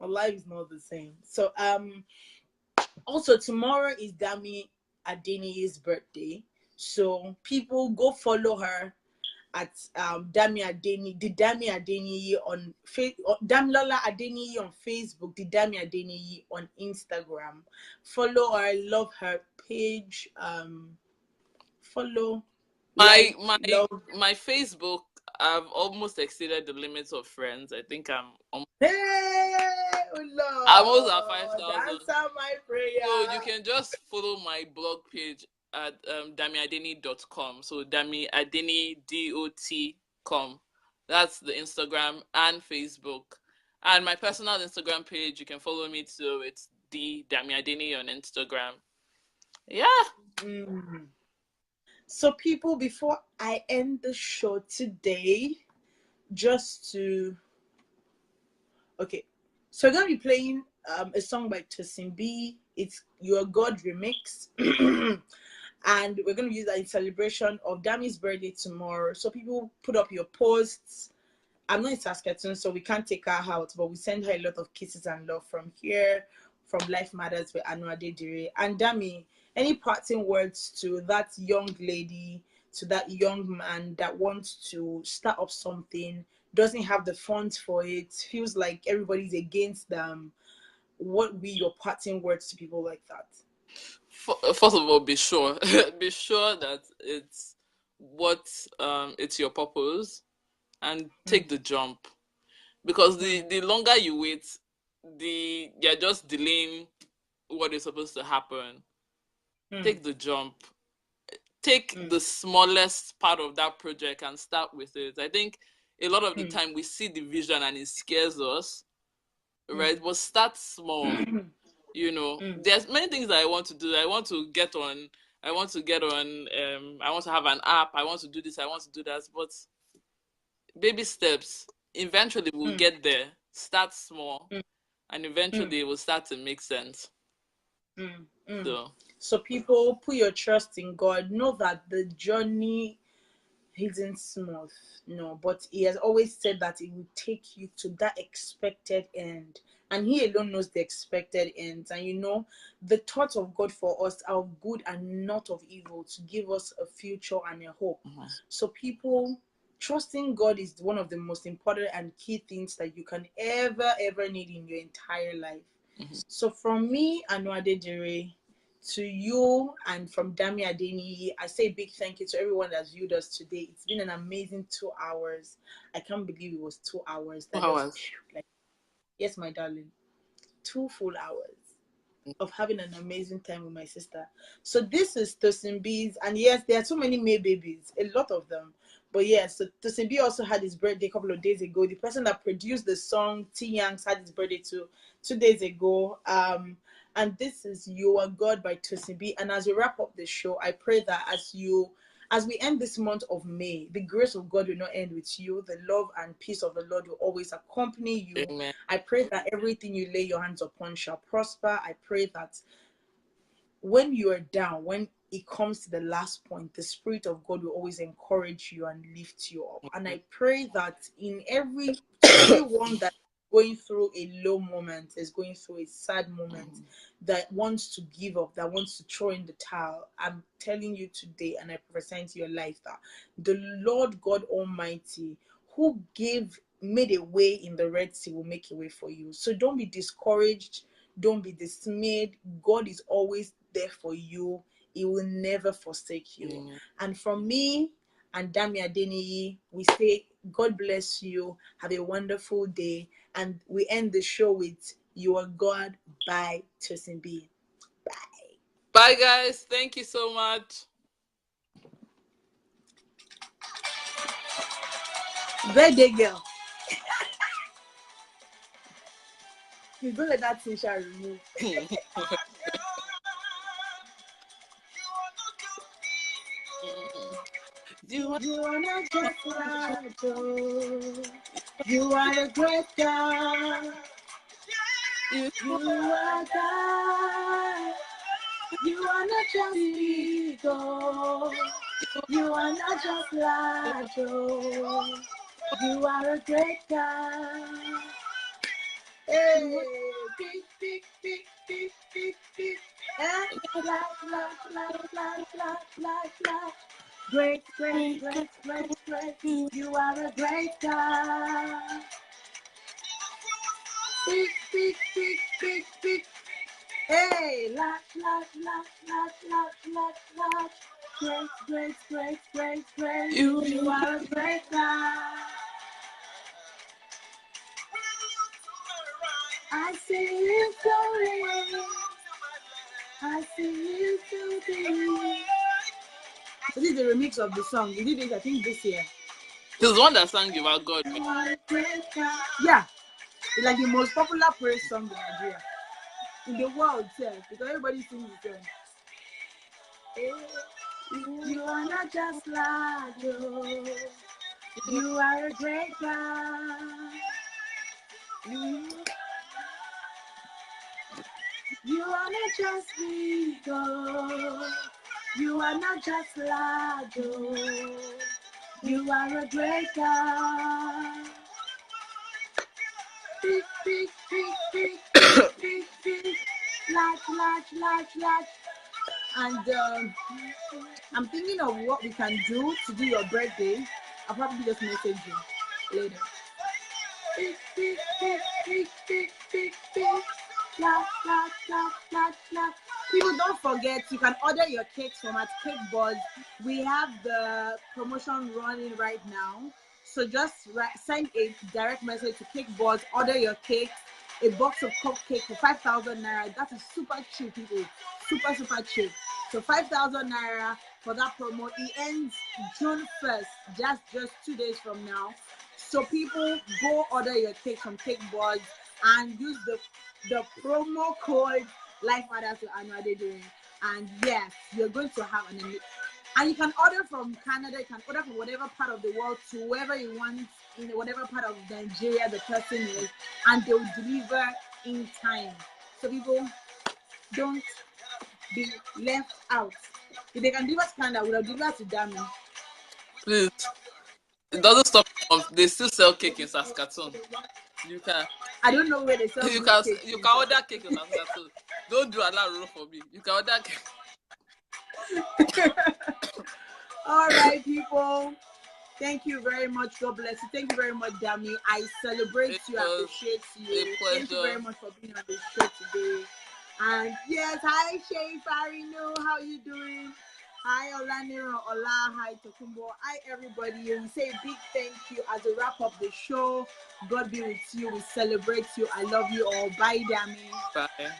my life is not the same. So also tomorrow is Dami Adeniyi's birthday. So people go follow her at Dami Adeniyi, the Dami Adeniyi on Damilola Adeniyi on Facebook, the Dami Adeniyi on Instagram. Follow her, love her page. Follow, My like, my love. my Facebook, I've almost exceeded the limits of friends. I think Hey, I'm almost at Lord, 5,000. answer my prayer. So you can just follow my blog page at damiadeni.com. So damiadeni.com. That's the Instagram and Facebook. And my personal Instagram page, you can follow me too. It's the Damiadeni on Instagram. Yeah. So people, before I end the show today just to okay. So we're gonna be playing a song by Tosin B. It's Your God remix. And we're gonna use that in celebration of Dami's birthday tomorrow. So people put up your posts. I'm not in Saskatoon, so we can't take her out, but we send her a lot of kisses and love from here, from Life Matters with Aanu Adedire. And Dami, any parting words to that young lady, to that young man that wants to start up something, doesn't have the funds for it, feels like everybody's against them? What would be your parting words to people like that? First of all, be sure, be sure that it's your purpose, and Mm, take the jump, because mm, the longer you wait, you're just delaying what is supposed to happen. mm, Take the jump. Take mm, the smallest part of that project and start with it. I think a lot of the mm, time we see the vision and it scares us, mm, right? But start small. mm, There's many things that I want to do. I want to get on. I want to get on. I want to have an app. I want to do this. I want to do that. But baby steps. Eventually, we'll mm, get there. Start small, mm, and mm, eventually, it will start to make sense. mm, mm. So, So people, put your trust in God. Know that the journey isn't smooth, no, but He has always said that He will take you to that expected end, and He alone knows the expected ends. And the thoughts of God for us are of good and not of evil, to give us a future and a hope. mhm, So people, trusting God is one of the most important and key things that you can ever need in your entire life. mhm. So from me, Aanu Adedire, to you, and from Dami Adeniyi, I say a big thank you to everyone that's viewed us today. It's been an amazing 2 hours. I can't believe it was 2 hours. That just Hours. like, yes, my darling, 2 full hours of having an amazing time with my sister. So this is Tosin B's, and yes, there are so many May babies, a lot of them. But yes, so Tosin B also had his birthday a couple of days ago. The person that produced the song, T Yanks, had his birthday too 2 days ago. And this is You Are God by Tosin B. And as we wrap up the show, I pray that as we end this month of May, the grace of God will not end with you. The love and peace of the Lord will always accompany you. Amen. I pray that everything you lay your hands upon shall prosper. I pray that when you are down, when it comes to the last point, the Spirit of God will always encourage you and lift you up. And I pray that to everyone that going through a low moment, is going through a sad moment, Mhm. that wants to give up, that wants to throw in the towel, I'm telling you today, and I prophesy into your life, that the Lord God Almighty, who made a way in the Red Sea, will make a way for you. So don't be discouraged. Don't be dismayed. God is always there for you. He will never forsake you. Amen. And from me and Dami Adeniyi, we say, God bless you. Have a wonderful day. And we end the show with You Are God by Tosin B. Bye. Bye, guys. Thank you so much. Birthday girl. You don't let that thing shall remove. You are You are not just like Joe. You are a great God. you You are God. You are not just ego. You are not just like Joe. You are a great God. Hey, big. Eh? Like. Great. You are a great God. Big. Hey, like. Great. You you are a great God. I see you going. I see you doing. So this is the remix of the song. We did it, I think, this year. This is one that sang You Are God. You are a great God. Yeah, it's like the most popular praise song in Nigeria, in the world, because everybody sings the song. You are not just like you. You are a great God. You are not just legal. You are not just large. You are a great God. Big, big, big, big, big, big, big. Large. And I'm thinking of what we can do to do your birthday. I'll probably just message you later. Big, big, big, big, big, big, big. Large. People, don't forget, you can order your cakes from at Cake Boss. We have the promotion running right now. So just send a direct message to Cake Boss, order your cake, a box of cupcake for 5,000 naira. That is super cheap, people. Super cheap. So 5,000 naira for that promo. It ends June 1st, just 2 days from now. So people, go order your cake from Cake Boss and use the promo code Life Matters with Aanu Adedire. And yes, you're going to have and you can order from Canada, you can order from whatever part of the world to whoever you want in whatever part of Nigeria the person is, and they'll deliver in time. So people, don't be left out. If they can deliver to Canada, we'll deliver to Dami. Please. It doesn't stop. They still sell cake in Saskatoon. You can. I don't know where they sell You good can. cake. You can order cake in Saskatoon. Don't do another for me. You can order cake. All right, people. Thank you very much. God bless you. Thank you very much, Dami. I celebrate you, appreciate you. Thank you very much for being on the show today. And yes, hi Shay Farino, how you doing? Hi Olaniro, Ola, hi Tokumbo, hi everybody. We say a big thank you as we wrap up the show. God be with you. We celebrate you. I love you all. Bye, Dami. Bye.